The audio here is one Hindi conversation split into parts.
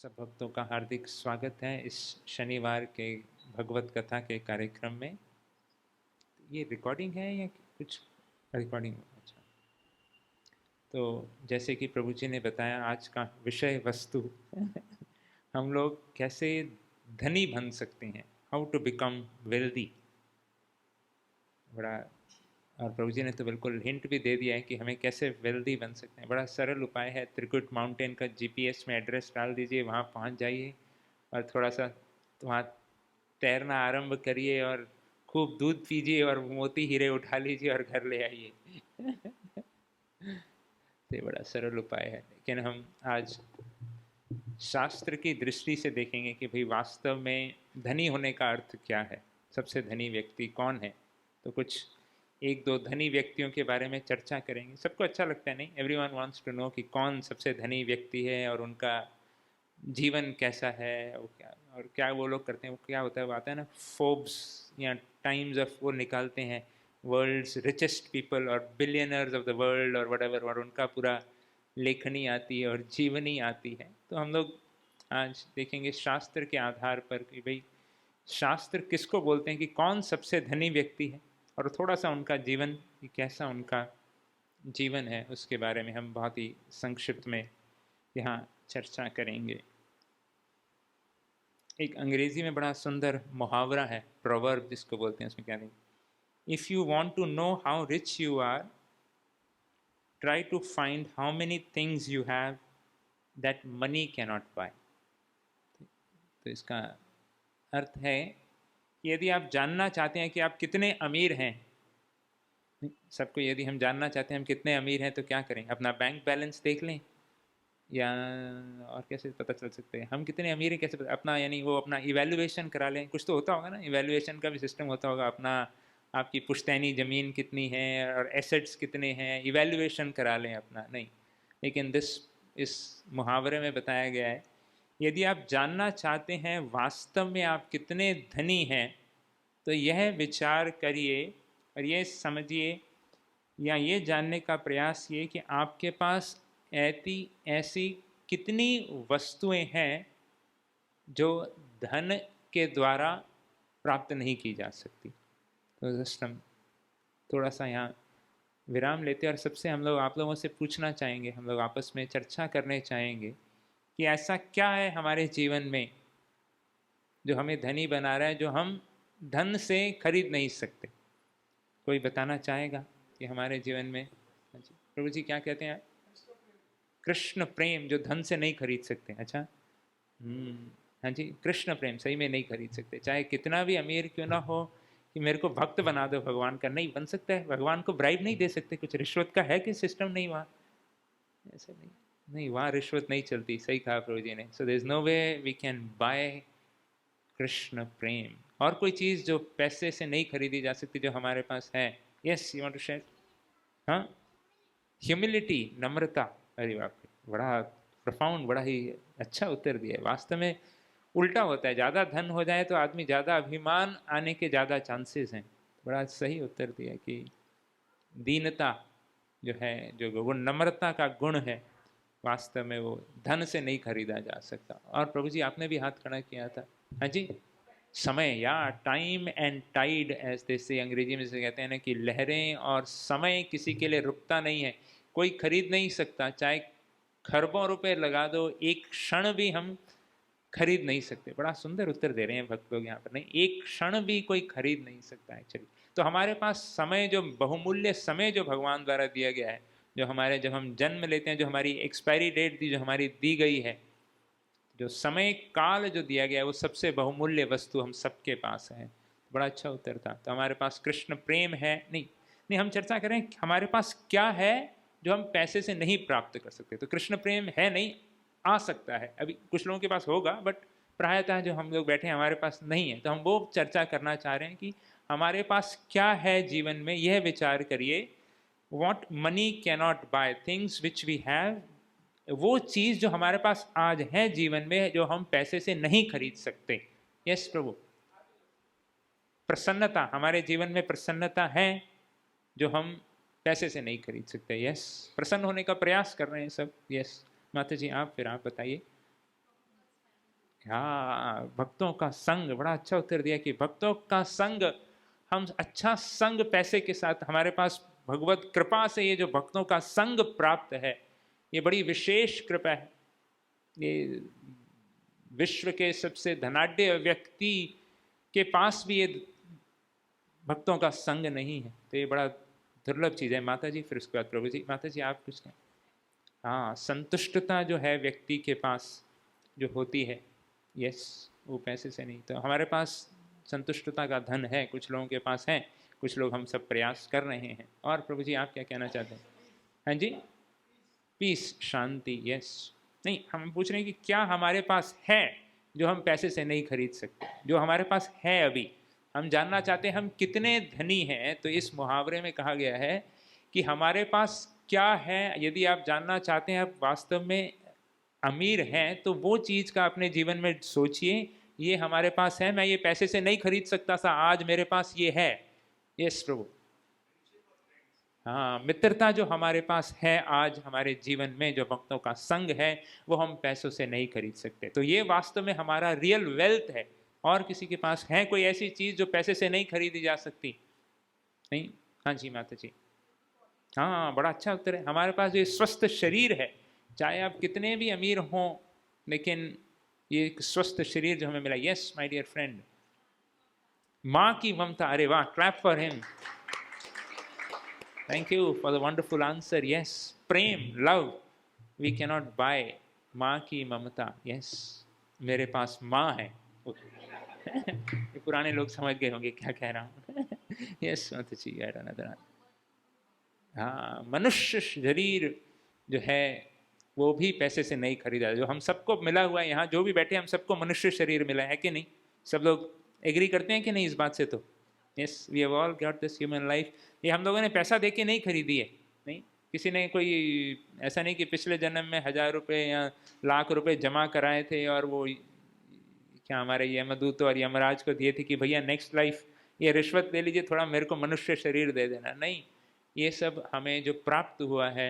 सब भक्तों का हार्दिक स्वागत है इस शनिवार के भगवत कथा के कार्यक्रम में। ये रिकॉर्डिंग है या कुछ रिकॉर्डिंग? अच्छा, तो जैसे कि प्रभु जी ने बताया, आज का विषय वस्तु हम लोग कैसे धनी बन सकते हैं, हाउ टू बिकम वेल्दी। बड़ा, और प्रभु जी ने तो बिल्कुल हिंट भी दे दिया है कि हमें कैसे वेल्दी बन सकते हैं। बड़ा सरल उपाय है। त्रिकुट माउंटेन का जीपीएस में एड्रेस डाल दीजिए, वहाँ पहुँच जाइए और थोड़ा सा वहाँ तैरना आरंभ करिए और खूब दूध पीजिए और मोती हीरे उठा लीजिए और घर ले आइए। तो ये बड़ा सरल उपाय है, लेकिन हम आज शास्त्र की दृष्टि से देखेंगे कि भाई वास्तव में धनी होने का अर्थ क्या है, सबसे धनी व्यक्ति कौन है। तो कुछ एक दो धनी व्यक्तियों के बारे में चर्चा करेंगे। सबको अच्छा लगता है नहीं, एवरीवन वांट्स टू नो कि कौन सबसे धनी व्यक्ति है और उनका जीवन कैसा है, वो क्या और क्या वो लोग करते हैं। वो क्या होता है, वो आता है ना, फोर्ब्स या टाइम्स ऑफ, वो निकालते हैं वर्ल्ड्स रिचेस्ट पीपल और बिलियनर्स ऑफ द वर्ल्ड और वट, और उनका पूरा लेखनी आती है और जीवनी आती है। तो हम लोग आज देखेंगे शास्त्र के आधार पर कि भाई शास्त्र किसको बोलते हैं, कि कौन सबसे धनी व्यक्ति है, और थोड़ा सा उनका जीवन कि कैसा उनका जीवन है, उसके बारे में हम बहुत ही संक्षिप्त में यहाँ चर्चा करेंगे। एक अंग्रेजी में बड़ा सुंदर मुहावरा है, प्रोवर्ब जिसको बोलते हैं। उसमें क्या नहीं, if you want to know how rich you are, try to find how many things you have that money cannot buy. तो इसका अर्थ है कि यदि आप जानना चाहते हैं कि आप कितने अमीर हैं, सबको यदि हम जानना चाहते हैं हम कितने अमीर हैं, तो क्या करें? अपना बैंक बैलेंस देख लें, या और कैसे पता चल सकते हैं हम कितने अमीर हैं? कैसे अपना, यानी वो अपना इवैल्यूएशन करा लें। कुछ तो होता होगा ना, इवैल्यूएशन का भी सिस्टम होता होगा। अपना आपकी पुश्तैनी ज़मीन कितनी है और एसेट्स कितने हैं, इवैल्यूएशन करा लें अपना। नहीं, लेकिन इस मुहावरे में बताया गया है, यदि आप जानना चाहते हैं वास्तव में आप कितने धनी हैं, तो यह विचार करिए और ये समझिए या ये जानने का प्रयास ये कि आपके पास ऐसी कितनी वस्तुएं हैं जो धन के द्वारा प्राप्त नहीं की जा सकती। तो जस्ट हम थोड़ा सा यहाँ विराम लेते हैं और सबसे हम लोग आप लोगों से पूछना चाहेंगे, हम लोग आपस में चर्चा करने चाहेंगे कि ऐसा क्या है हमारे जीवन में जो हमें धनी बना रहा है, जो हम धन से खरीद नहीं सकते। कोई बताना चाहेगा कि हमारे जीवन में? हाँ जी, प्रभु जी क्या कहते हैं? कृष्ण प्रेम, जो धन से नहीं खरीद सकते। अच्छा, हाँ जी, कृष्ण प्रेम सही में नहीं खरीद सकते, चाहे कितना भी अमीर क्यों ना हो। कि मेरे को भक्त बना दो भगवान का, नहीं बन सकता है। भगवान को ब्राइब नहीं दे सकते, कुछ रिश्वत का है कि सिस्टम नहीं वहाँ? ऐसा नहीं, नहीं वहाँ रिश्वत नहीं चलती। सही कहा प्रभु जी ने। So there is no way we can buy Krishna prem. और कोई चीज़ जो पैसे से नहीं खरीदी जा सकती, जो हमारे पास है। Yes, you want to share? हाँ, ह्यूमिलिटी, नम्रता। अरे बाप रे, बड़ा प्रोफाउंड, बड़ा ही अच्छा उत्तर दिया है। वास्तव में उल्टा होता है, ज़्यादा धन हो जाए तो आदमी ज़्यादा अभिमान आने के ज़्यादा चांसेस हैं। बड़ा सही उत्तर दिया कि दीनता जो है, जो वो नम्रता का गुण है, वास्तव में वो धन से नहीं खरीदा जा सकता। और प्रभु जी आपने भी हाथ खड़ा किया था। हाँ जी, समय, या time and tide as they say, अंग्रेजी में से कहते हैं ना कि लहरें और समय किसी के लिए रुकता नहीं है, कोई खरीद नहीं सकता। चाहे खरबों रुपए लगा दो, एक क्षण भी हम खरीद नहीं सकते। बड़ा सुंदर उत्तर दे रहे हैं भक्त लोग यहाँ पर। नहीं, एक क्षण भी कोई खरीद नहीं सकता एक्चुअली। तो हमारे पास समय, जो बहुमूल्य समय जो भगवान द्वारा दिया गया है, जो हमारे, जब हम जन्म लेते हैं, जो हमारी एक्सपायरी डेट जो हमारी दी गई है, जो समय काल जो दिया गया है, वो सबसे बहुमूल्य वस्तु हम सबके पास है। बड़ा अच्छा उत्तर था। तो हमारे पास कृष्ण प्रेम है? नहीं, नहीं, हम चर्चा करें हमारे पास क्या है जो हम पैसे से नहीं प्राप्त कर सकते। तो कृष्ण प्रेम है नहीं, आ सकता है, अभी कुछ लोगों के पास होगा, बट प्रायतः जो हम लोग बैठे हैं हमारे पास नहीं है। तो हम वो चर्चा करना चाह रहे हैं कि हमारे पास क्या है जीवन में। यह विचार करिए, what money cannot buy, things which we have, वो चीज़ जो हमारे पास आज है जीवन में, जो हम पैसे से नहीं खरीद सकते। यस प्रभु। प्रसन्नता, हमारे जीवन में प्रसन्नता है जो हम पैसे से नहीं खरीद सकते। यस, प्रसन्न होने का प्रयास कर रहे हैं सब। यस, माता जी आप, फिर आप बताइए। हाँ, भक्तों का संग, बड़ा अच्छा उत्तर दिया कि भक्तों का संग, हम अच्छा संग पैसे के साथ, हमारे पास भगवत कृपा से ये जो भक्तों का संग प्राप्त है, ये बड़ी विशेष कृपा है। ये विश्व के सबसे धनाढ्य व्यक्ति के पास भी ये भक्तों का संग नहीं है, तो ये बड़ा दुर्लभ चीज़ है। माता जी, फिर उसके बाद प्रभु जी। माता जी आप कुछ कहें? हाँ, संतुष्टता जो है व्यक्ति के पास जो होती है, यस, वो पैसे से नहीं। तो हमारे पास संतुष्टता का धन है, कुछ लोगों के पास है, कुछ लोग, हम सब प्रयास कर रहे हैं। और प्रभु जी आप क्या कहना चाहते हैं? हाँ जी, पीस, शांति, यस। नहीं, हम पूछ रहे हैं कि क्या हमारे पास है जो हम पैसे से नहीं खरीद सकते, जो हमारे पास है अभी। हम जानना चाहते हैं हम कितने धनी हैं। तो इस मुहावरे में कहा गया है कि हमारे पास क्या है। यदि आप जानना चाहते हैं आप वास्तव में अमीर हैं, तो वो चीज़ का अपने जीवन में सोचिए, ये हमारे पास है, मैं ये पैसे से नहीं खरीद सकता था, आज मेरे पास ये है। यस प्रभु। हाँ, मित्रता जो हमारे पास है आज हमारे जीवन में, जो भक्तों का संग है, वो हम पैसों से नहीं खरीद सकते। तो ये वास्तव में हमारा रियल वेल्थ है। और किसी के पास है कोई ऐसी चीज़ जो पैसे से नहीं खरीदी जा सकती? नहीं। हाँ जी माता जी। हाँ, बड़ा अच्छा उत्तर है। हमारे पास जो स्वस्थ शरीर है, चाहे आप कितने भी अमीर हों, लेकिन ये एक स्वस्थ शरीर जो हमें मिला। यस माय डियर फ्रेंड, माँ की ममता। अरे वाह, clap for him. Thank you for the wonderful answer. Yes, प्रेम, लव, वी कैनॉट बाय माँ की ममता। यस, मेरे पास माँ है। ये पुराने लोग समझ गए होंगे क्या कह रहा हूँ। यस माता जी, हाँ, मनुष्य शरीर जो है वो भी पैसे से नहीं खरीदा। जो हम सबको मिला हुआ है, यहाँ जो भी बैठे हम सबको मनुष्य शरीर मिला है कि नहीं? सब लोग एग्री करते हैं कि नहीं इस बात से? तो yes, we have all got this human life. ये हम लोगों ने पैसा दे के नहीं खरीदी है। नहीं, किसी ने कोई ऐसा नहीं कि पिछले जन्म में 1000 रुपये या लाख रुपए जमा कराए थे और वो क्या हमारे यमदूत और यमराज को दिए थे कि भैया नेक्स्ट लाइफ ये रिश्वत ले लीजिए, थोड़ा मेरे को मनुष्य शरीर दे देना। नहीं, ये सब हमें जो प्राप्त हुआ है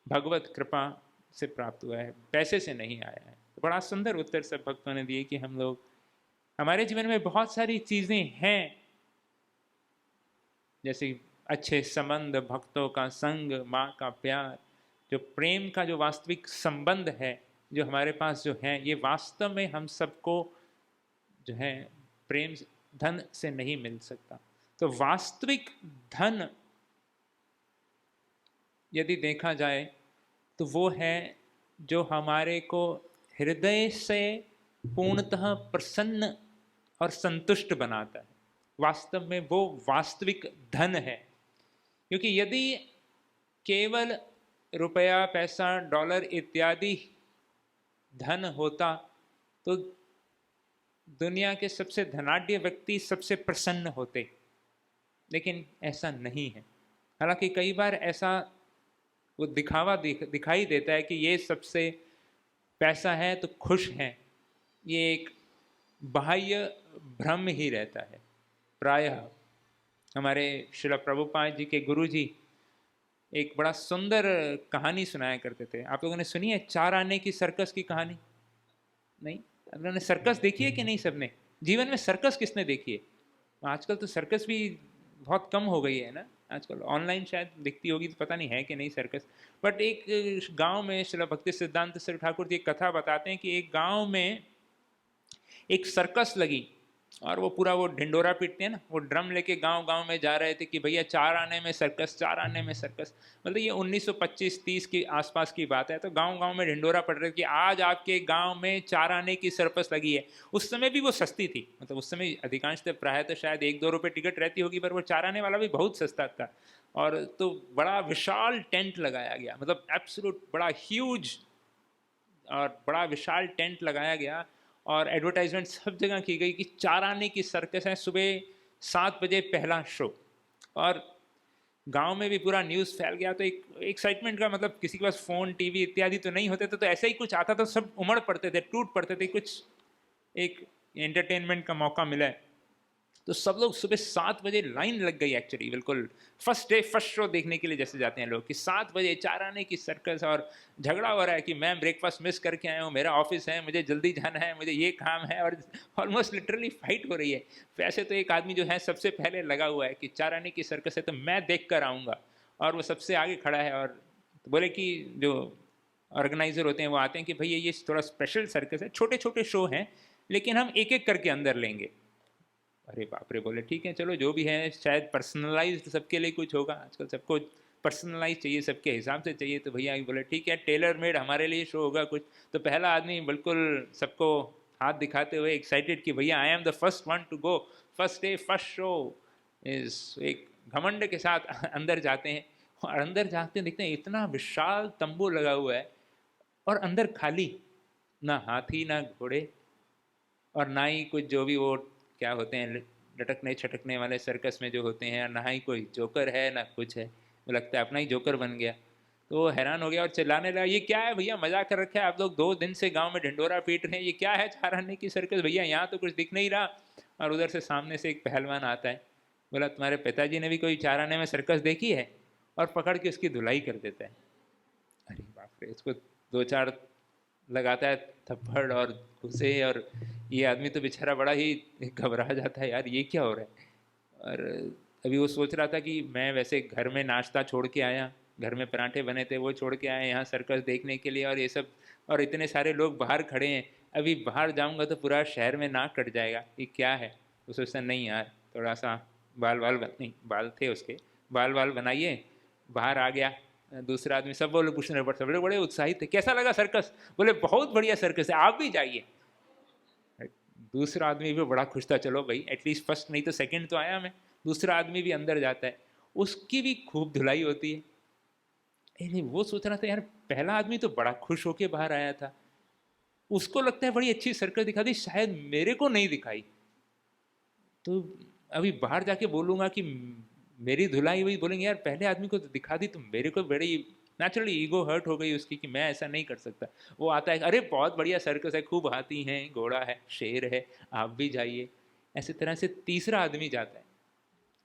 भगवत कृपा से प्राप्त हुआ है, पैसे से नहीं आया है। तो बड़ा सुंदर उत्तर सब भक्तों ने दिए कि हम लोग, हमारे जीवन में बहुत सारी चीज़ें हैं, जैसे अच्छे संबंध, भक्तों का संग, माँ का प्यार, जो प्रेम का जो वास्तविक संबंध है जो हमारे पास जो है, ये वास्तव में हम सबको जो है प्रेम धन से नहीं मिल सकता। तो वास्तविक धन यदि देखा जाए तो वो है जो हमारे को हृदय से पूर्णतः प्रसन्न और संतुष्ट बनाता है। वास्तव में वो वास्तविक धन है। क्योंकि यदि केवल रुपया, पैसा, डॉलर इत्यादि धन होता तो दुनिया के सबसे धनाढ्य व्यक्ति सबसे प्रसन्न होते, लेकिन ऐसा नहीं है। हालांकि कई बार ऐसा वो दिखाई देता है कि ये सबसे पैसा है तो खुश हैं, ये एक बाह्य भ्रम ही रहता है। प्रायः हमारे श्रील प्रभुपाद जी के गुरु जी एक बड़ा सुंदर कहानी सुनाया करते थे। आप लोगों ने सुनी है 4 आने की सर्कस की कहानी? नहीं? आप लोगों ने सर्कस देखी है कि नहीं? सबने जीवन में सर्कस किसने देखी है? आजकल तो सर्कस भी बहुत कम हो गई है ना, आजकल ऑनलाइन शायद दिखती होगी, तो पता नहीं है कि नहीं सर्कस। बट एक गांव में श्रील भक्ति सिद्धांत सर ठाकुर जी एक कथा बताते हैं कि एक गांव में एक सर्कस लगी और वो पूरा वो ढिंडोरा पीटते हैं ना, वो ड्रम लेके गांव गांव में जा रहे थे कि भैया 4 आने में सर्कस, 4 आने में सर्कस। मतलब ये 1925-30 के आसपास की बात है। तो गांव गांव में ढिंडोरा पड़ रहे कि आज आपके गांव में 4 आने की सर्कस लगी है। उस समय भी वो सस्ती थी, मतलब उस समय अधिकांशतः प्राय तो शायद 1-2 रुपये टिकट रहती होगी, पर वो 4 आने वाला भी बहुत सस्ता था। और तो बड़ा विशाल टेंट लगाया गया, मतलब एब्सोल्यूट बड़ा ह्यूज और बड़ा विशाल टेंट लगाया गया और एडवर्टाइजमेंट सब जगह की गई कि 4 आने की सर्कस है, सुबह 7 बजे पहला शो। और गांव में भी पूरा न्यूज़ फैल गया। तो एक एक्साइटमेंट का, मतलब किसी के पास फ़ोन, टीवी इत्यादि तो नहीं होते थे, तो ऐसा ही कुछ आता तो सब उमड़ पड़ते थे, टूट पड़ते थे, कुछ एक एंटरटेनमेंट का मौका मिला है। तो सब लोग सुबह 7 बजे लाइन लग गई एक्चुअली, बिल्कुल फर्स्ट डे फर्स्ट शो देखने के लिए जैसे जाते हैं लोग कि 7 बजे 4 आने की सर्कस, और झगड़ा हो रहा है कि मैं ब्रेकफास्ट मिस करके आया हूँ, मेरा ऑफिस है, मुझे जल्दी जाना है, मुझे ये काम है, और ऑलमोस्ट लिटरली फाइट हो रही है। वैसे तो एक आदमी जो है सबसे पहले लगा हुआ है कि 4 आने की सर्कस है तो मैं देख कर आऊँगा, और वो सबसे आगे खड़ा है। और तो बोले कि जो ऑर्गेनाइजर होते हैं वो आते हैं कि भैया ये थोड़ा स्पेशल सर्कस है, छोटे छोटे शो हैं, लेकिन हम एक एक करके अंदर लेंगे। अरे बाप रे, बोले ठीक है चलो जो भी है, शायद पर्सनलाइज्ड सबके लिए कुछ होगा, आजकल सबको पर्सनलाइज चाहिए, सबके हिसाब से चाहिए, तो भैया बोले ठीक है टेलर मेड हमारे लिए शो होगा कुछ। तो पहला आदमी बिल्कुल सबको हाथ दिखाते हुए एक्साइटेड कि भैया I am the first one to go, first day first show, इस एक घमंड के साथ अंदर जाते हैं। और अंदर जाते देखते हैं इतना विशाल तंबू लगा हुआ है, और अंदर खाली, ना हाथी ना घोड़े, और ना ही कुछ जो भी वो क्या होते हैं लटकने छटकने वाले सर्कस में जो होते हैं, ना ही कोई जोकर है ना कुछ है। वो लगता है अपना ही जोकर बन गया। तो वो हैरान हो गया और चिल्लाने लगा, ये क्या है भैया, मजाक कर रखा है आप लोग, 2 दिन से गांव में ढिंडोरा पीट रहे हैं, ये क्या है 4 आने की सर्कस भैया, यहाँ तो कुछ दिख नहीं रहा। और उधर से सामने से एक पहलवान आता है, बोला तुम्हारे पिताजी ने भी कोई 4 आने में सर्कस देखी है, और पकड़ के उसकी धुलाई कर देता है। अरे बाप रे, इसको 2-4 लगाता है थप्पड़ और घुसे, और ये आदमी तो बेचारा बड़ा ही घबरा जाता है, यार ये क्या हो रहा है। और अभी वो सोच रहा था कि मैं वैसे घर में नाश्ता छोड़ के आया, घर में पराठे बने थे वो छोड़ के आया यहाँ सर्कस देखने के लिए, और ये सब, और इतने सारे लोग बाहर खड़े हैं, अभी बाहर जाऊँगा तो पूरा शहर में नाक कट जाएगा, ये क्या है। वो सोचता नहीं यार, थोड़ा सा नहीं बाल थे उसके, बाल बनाइए। बाहर आ गया, दूसरा आदमी, सब वो लोग पूछने पड़ते, बड़े बड़े उत्साहित थे, कैसा लगा सर्कस, बोले बहुत बढ़िया सर्कस है, आप भी जाइए। दूसरा आदमी भी बड़ा खुश था, चलो भाई एटलीस्ट फर्स्ट नहीं तो सेकंड तो आया मैं। दूसरा आदमी भी अंदर जाता है, उसकी भी खूब धुलाई होती है। नहीं, वो सोच रहा था यार पहला आदमी तो बड़ा खुश होके बाहर आया था, उसको लगता है बड़ी अच्छी सर्कस दिखा दी, शायद मेरे को नहीं दिखाई, तो अभी बाहर जाके बोलूंगा कि मेरी धुलाई हुई, बोलेंगे यार पहले आदमी को तो दिखा दी, तो मेरे को बड़ी नेचुरली ईगो हर्ट हो गई उसकी कि मैं ऐसा नहीं कर सकता। वो आता है, अरे बहुत बढ़िया सर्कस है, खूब हाथी हैं, घोड़ा है, शेर है, आप भी जाइए। ऐसे तरह से तीसरा आदमी जाता है,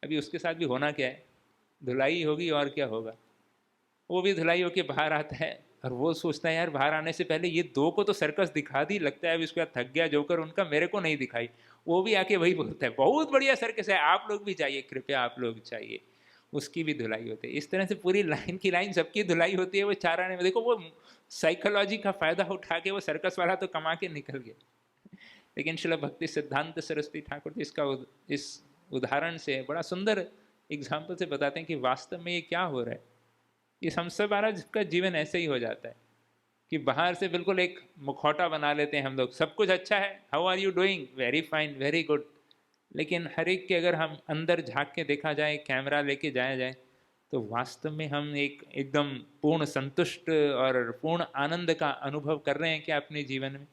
अभी उसके साथ भी होना क्या है, धुलाई होगी और क्या होगा। वो भी धुलाई होके बाहर आता है, और वो सोचता है यार बाहर आने से पहले ये 2 को तो सर्कस दिखा दी, लगता है अभी उसके बाद थक गया जोकर, उनका मेरे को नहीं दिखाई। वो भी आके वही बोलता है, बहुत बढ़िया सर्कस है, आप लोग भी जाइए, कृपया आप लोग चाहिए। उसकी भी धुलाई होती है। इस तरह से पूरी लाइन की लाइन सबकी धुलाई होती है। वो 4 आने में देखो, वो साइकोलॉजी का फायदा उठा के वो सर्कस वाला तो कमा के निकल गया। लेकिन श्रील भक्ति सिद्धांत सरस्वती ठाकुर जी इसका इस उदाहरण से बड़ा सुंदर एग्जाम्पल से बताते हैं कि वास्तव में ये क्या हो रहा है। ये हम सब का जीवन ऐसे ही हो जाता है कि बाहर से बिल्कुल एक मुखौटा बना लेते हैं हम लोग, सब कुछ अच्छा है, how are you doing, very fine, very good. लेकिन हर एक के अगर हम अंदर झांक के देखा जाए, कैमरा लेके जाया जाए, तो वास्तव में हम एक एकदम पूर्ण संतुष्ट और पूर्ण आनंद का अनुभव कर रहे हैं क्या अपने जीवन में।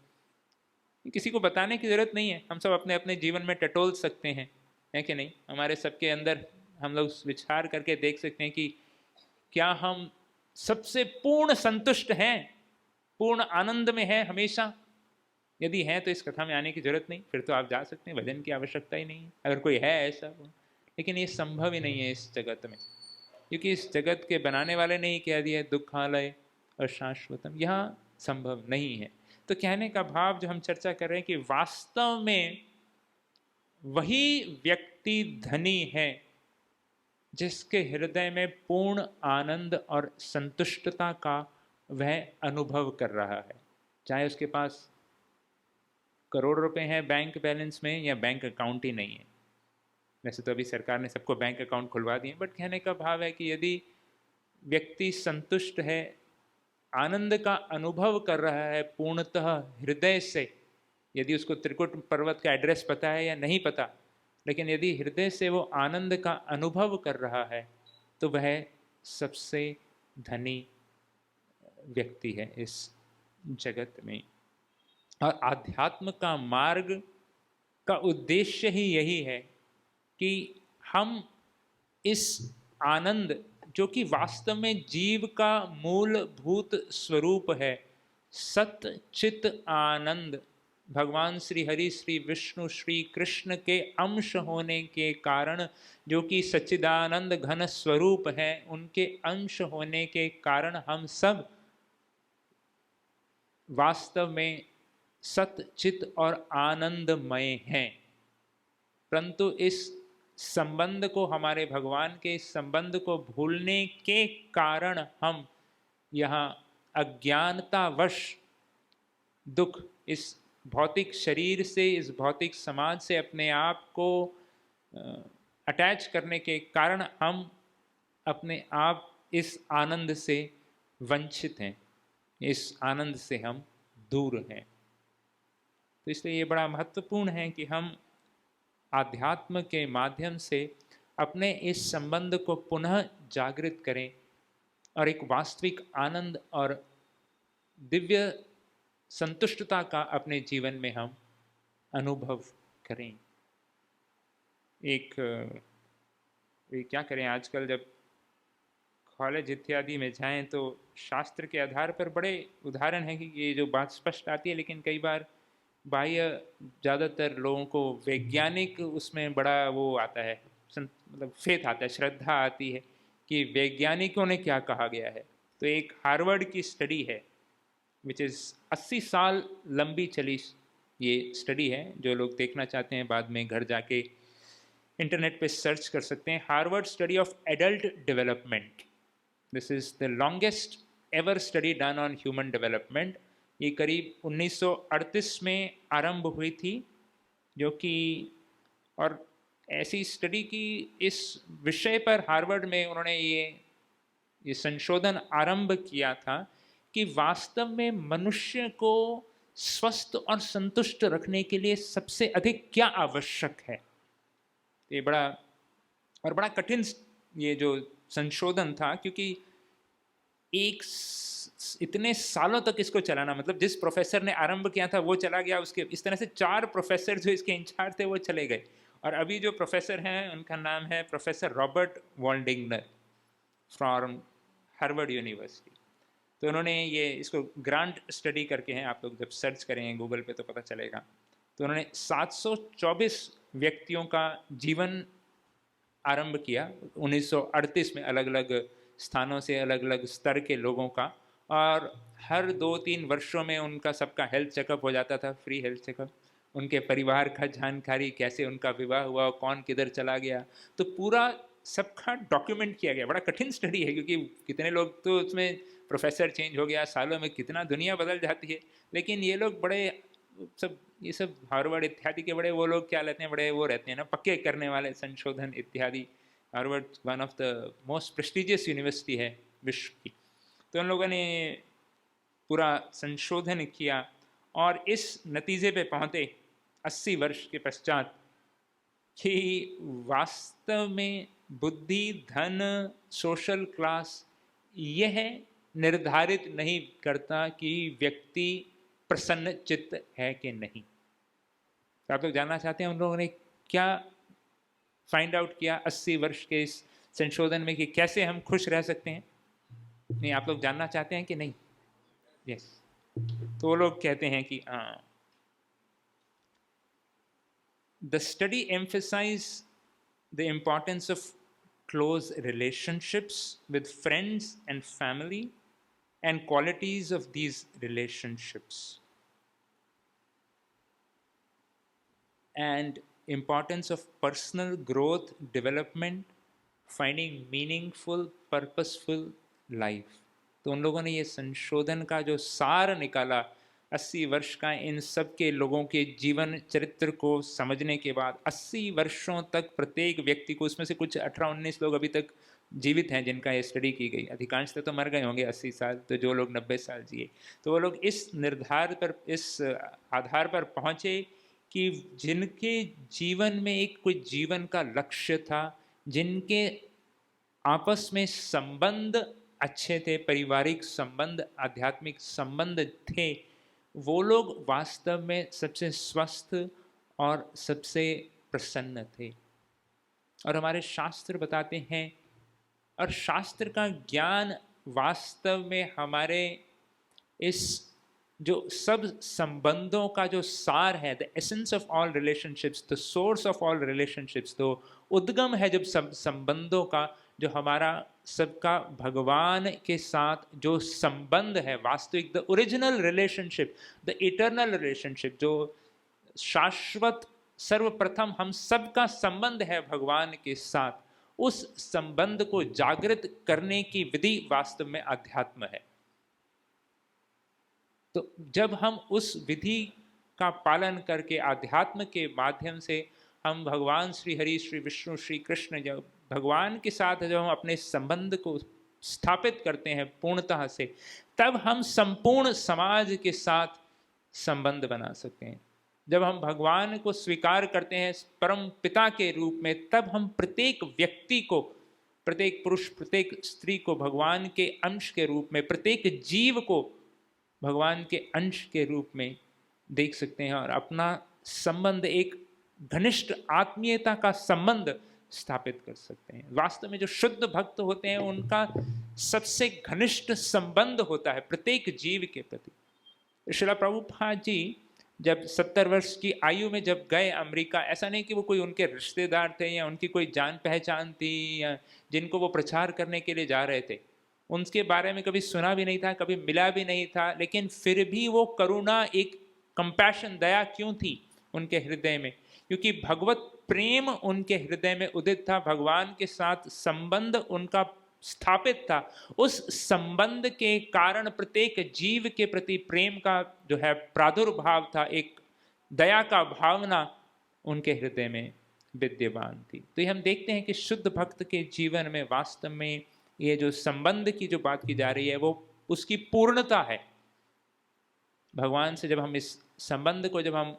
किसी को बताने की ज़रूरत नहीं है, हम सब अपने अपने जीवन में टटोल सकते हैं, है कि नहीं। हमारे सबके अंदर हम लोग विचार करके देख सकते हैं कि क्या हम सबसे पूर्ण संतुष्ट हैं, पूर्ण आनंद में हैं हमेशा। यदि है तो इस कथा में आने की जरूरत नहीं, फिर तो आप जा सकते हैं, भजन की आवश्यकता ही नहीं है अगर कोई है ऐसा। लेकिन ये संभव ही नहीं है इस जगत में, क्योंकि इस जगत के बनाने वाले ने ही कह दिया दुखालय अशाश्वतम, यहाँ संभव नहीं है। तो कहने का भाव जो हम चर्चा कर रहे हैं कि वास्तव में वही व्यक्ति धनी है जिसके हृदय में पूर्ण आनंद और संतुष्टता का वह अनुभव कर रहा है, चाहे उसके पास करोड़ रुपए हैं बैंक बैलेंस में या बैंक अकाउंट ही नहीं है। वैसे तो अभी सरकार ने सबको बैंक अकाउंट खुलवा दिए, बट कहने का भाव है कि यदि व्यक्ति संतुष्ट है, आनंद का अनुभव कर रहा है पूर्णतः हृदय से, यदि उसको त्रिकुट पर्वत का एड्रेस पता है या नहीं पता, लेकिन यदि हृदय से वो आनंद का अनुभव कर रहा है, तो वह सबसे धनी व्यक्ति है इस जगत में। और आध्यात्म का मार्ग का उद्देश्य ही यही है कि हम इस आनंद, जो कि वास्तव में जीव का मूलभूत स्वरूप है, सत चित आनंद, भगवान श्री हरि, श्री विष्णु, श्री कृष्ण के अंश होने के कारण, जो कि सच्चिदानंद घन स्वरूप है, उनके अंश होने के कारण हम सब वास्तव में सत चित और आनंदमय हैं। परंतु इस संबंध को, हमारे भगवान के इस संबंध को भूलने के कारण हम यहाँ अज्ञानतावश दुख, इस भौतिक शरीर से, इस भौतिक समाज से अपने आप को अटैच करने के कारण हम अपने आप इस आनंद से वंचित हैं, इस आनंद से हम दूर हैं। तो इसलिए ये बड़ा महत्वपूर्ण है कि हम आध्यात्म के माध्यम से अपने इस संबंध को पुनः जागृत करें और एक वास्तविक आनंद और दिव्य संतुष्टता का अपने जीवन में हम अनुभव करें। क्या करें, आजकल जब कॉलेज इत्यादि में जाएं तो शास्त्र के आधार पर बड़े उदाहरण हैं कि ये जो बात स्पष्ट आती है, लेकिन कई बार बाह्य, ज़्यादातर लोगों को वैज्ञानिक उसमें बड़ा वो आता है, मतलब फेथ आता है, श्रद्धा आती है कि वैज्ञानिकों ने क्या कहा गया है। तो एक हार्वर्ड की स्टडी है विच इज़ 80 साल लंबी चली ये स्टडी है। जो लोग देखना चाहते हैं बाद में घर जाके इंटरनेट पे सर्च कर सकते हैं। Harvard study of adult development, this is the longest ever study done on human development. ये करीब 1938 में आरंभ हुई थी, जो कि, और ऐसी स्टडी की इस विषय पर हार्वर्ड में उन्होंने ये संशोधन आरंभ किया था कि वास्तव में मनुष्य को स्वस्थ और संतुष्ट रखने के लिए सबसे अधिक क्या आवश्यक है। ये बड़ा कठिन ये जो संशोधन था, क्योंकि इतने सालों तक इसको चलाना, मतलब जिस प्रोफेसर ने आरंभ किया था वो चला गया, उसके इस तरह से 4 प्रोफेसर जो इसके इंचार्ज थे वो चले गए, और अभी जो प्रोफेसर हैं उनका नाम है professor Robert Waldinger from Harvard University. तो उन्होंने ये इसको ग्रांट स्टडी करके हैं, आप लोग जब सर्च करेंगे गूगल पे तो पता चलेगा। तो उन्होंने 724 व्यक्तियों का जीवन आरंभ किया 1938 में, अलग अलग स्थानों से, अलग अलग स्तर के लोगों का, और हर 2-3 वर्षों में उनका सबका हेल्थ चेकअप हो जाता था, फ्री हेल्थ चेकअप, उनके परिवार का जानकारी, कैसे उनका विवाह हुआ, कौन किधर चला गया, तो पूरा सबका डॉक्यूमेंट किया गया। बड़ा कठिन स्टडी है, क्योंकि कितने लोग तो उसमें प्रोफेसर चेंज हो गया, सालों में कितना दुनिया बदल जाती है, लेकिन ये लोग बड़े ये सब हार्वर्ड इत्यादि के बड़े वो लोग क्या लेते हैं, बड़े वो रहते हैं ना, पक्के करने वाले संशोधन इत्यादि। Harvard one of the most prestigious university है विश्व की। तो उन लोगों ने पूरा संशोधन किया और इस नतीजे पे पहुँचे 80 वर्ष के पश्चात कि वास्तव में बुद्धि, धन, सोशल क्लास यह निर्धारित नहीं करता कि व्यक्ति प्रसन्न चित्त है कि नहीं। तो आप लोग जानना चाहते हैं उन लोगों ने क्या फाइंड आउट किया 80 वर्ष के इस संशोधन में, कि कैसे हम खुश रह सकते हैं? नहीं, आप लोग जानना चाहते हैं कि नहीं? यस। तो वो लोग कहते हैं कि the study emphasise the importance of close relationships with friends and family and qualities of these relationships, and importance of personal growth, development, finding meaningful, purposeful life। तो उन लोगों ने ये संशोधन का जो सार निकाला 80 वर्ष का, इन सब के लोगों के जीवन चरित्र को समझने के बाद 80 वर्षों तक प्रत्येक व्यक्ति को, उसमें से कुछ 18-19 लोग अभी तक जीवित हैं जिनका ये स्टडी की गई, अधिकांश तो मर गए होंगे 80 साल, तो जो लोग 90 साल जिए, तो वो लोग इस निर्धार पर, इस आधार पर पहुँचे कि जिनके जीवन में एक कोई जीवन का लक्ष्य था, जिनके आपस में संबंध अच्छे थे, पारिवारिक संबंध, आध्यात्मिक संबंध थे, वो लोग वास्तव में सबसे स्वस्थ और सबसे प्रसन्न थे। और हमारे शास्त्र बताते हैं, और शास्त्र का ज्ञान वास्तव में हमारे इस जो सब संबंधों का जो सार है, the essence of all relationships, the source of all relationships, तो उद्गम है जब सब संबंधों का, जो हमारा सबका भगवान के साथ जो संबंध है वास्तविक, the original relationship, the eternal relationship, जो शाश्वत सर्वप्रथम हम सबका संबंध है भगवान के साथ, उस संबंध को जागृत करने की विधि वास्तव में अध्यात्म है। तो जब हम उस विधि का पालन करके अध्यात्म के माध्यम से हम भगवान श्री हरि, श्री विष्णु, श्री कृष्ण, जब भगवान के साथ जब हम अपने संबंध को स्थापित करते हैं पूर्णतः से, तब हम संपूर्ण समाज के साथ संबंध बना सकते हैं। जब हम भगवान को स्वीकार करते हैं परम पिता के रूप में, तब हम प्रत्येक व्यक्ति को, प्रत्येक पुरुष, प्रत्येक स्त्री को भगवान के अंश के रूप में, प्रत्येक जीव को भगवान के अंश के रूप में देख सकते हैं और अपना संबंध, एक घनिष्ठ आत्मीयता का संबंध स्थापित कर सकते हैं। वास्तव में जो शुद्ध भक्त होते हैं उनका सबसे घनिष्ठ संबंध होता है प्रत्येक जीव के प्रति। श्रील प्रभुपाद जी जब 70 वर्ष की आयु में जब गए अमेरिका, ऐसा नहीं कि वो कोई उनके रिश्तेदार थे या उनकी कोई जान पहचान थी या जिनको वो प्रचार करने के लिए जा रहे थे, उनके बारे में कभी सुना भी नहीं था, कभी मिला भी नहीं था, लेकिन फिर भी वो करुणा, एक कंपैशन, दया क्यों थी उनके हृदय में? क्योंकि भगवत प्रेम उनके हृदय में उदित था, भगवान के साथ संबंध उनका स्थापित था। उस संबंध के कारण प्रत्येक जीव के प्रति प्रेम का जो है प्रादुर्भाव था, एक दया का भावना उनके हृदय में विद्यमान थी। तो ये हम देखते हैं कि शुद्ध भक्त के जीवन में वास्तव में ये जो संबंध की जो बात की जा रही है वो उसकी पूर्णता है। भगवान से जब हम इस संबंध को जब हम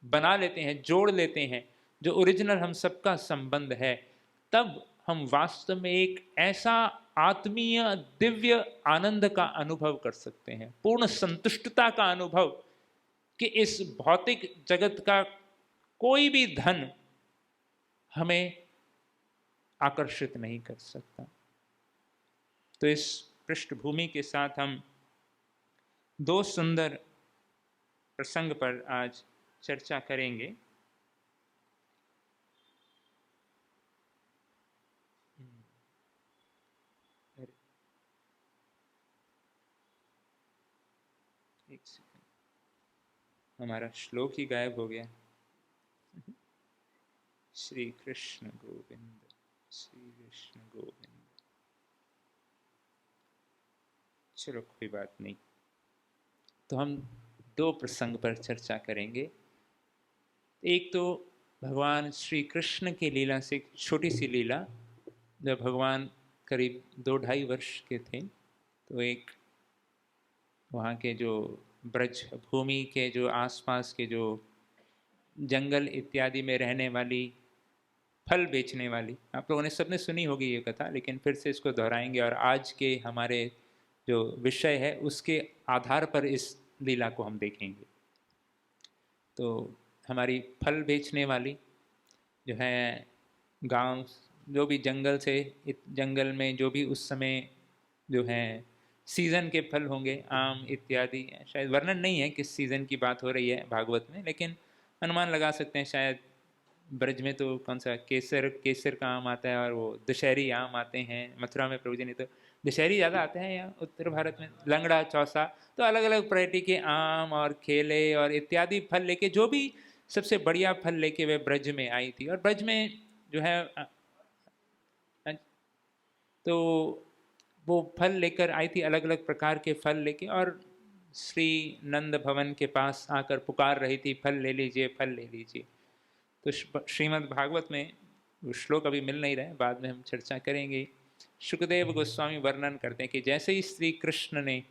बना लेते हैं, जोड़ लेते हैं, जो ओरिजिनल हम सबका संबंध है, तब हम वास्तव में एक ऐसा आत्मीय दिव्य आनंद का अनुभव कर सकते हैं, पूर्ण संतुष्टता का अनुभव, कि इस भौतिक जगत का कोई भी धन हमें आकर्षित नहीं कर सकता। तो इस पृष्ठभूमि के साथ हम दो सुंदर प्रसंग पर आज चर्चा करेंगे। एक सेकंड, हमारा श्लोक ही गायब हो गया। श्री कृष्ण गोविंद, श्री कृष्ण गोविंद। चलो कोई बात नहीं, तो हम दो प्रसंग पर चर्चा करेंगे। एक तो भगवान श्री कृष्ण की लीला से, एक छोटी सी लीला, जब भगवान करीब 2-2.5 वर्ष के थे, तो एक वहाँ के जो ब्रज भूमि के जो आसपास के जो जंगल इत्यादि में रहने वाली, फल बेचने वाली, आप लोगों ने सबने सुनी होगी ये कथा, लेकिन फिर से इसको दोहराएंगे और आज के हमारे जो विषय है उसके आधार पर इस लीला को हम देखेंगे। तो हमारी फल बेचने वाली जो है, गांव, जो भी जंगल से, जंगल में जो भी उस समय जो है सीज़न के फल होंगे, आम इत्यादि, शायद वर्णन नहीं है किस सीज़न की बात हो रही है भागवत में, लेकिन अनुमान लगा सकते हैं शायद ब्रज में तो कौन सा केसर का आम आता है, और वो दशहरी आम आते हैं। मथुरा में प्रभु जी ने तो दशहरी ज़्यादा आते हैं, या उत्तर भारत में लंगड़ा, चौसा, तो अलग अलग वैरायटी के आम और केले और इत्यादि फल लेके, जो भी सबसे बढ़िया फल लेके वे ब्रज में आई थी। और ब्रज में जो है तो वो फल लेकर आई थी, अलग अलग प्रकार के फल लेके, और श्री नंद भवन के पास आकर पुकार रही थी, फल ले लीजिए, फल ले लीजिए। तो श्रीमद् भागवत में वो श्लोक अभी मिल नहीं रहे, बाद में हम चर्चा करेंगे। सुखदेव गोस्वामी वर्णन करते हैं कि जैसे ही श्री कृष्ण ने,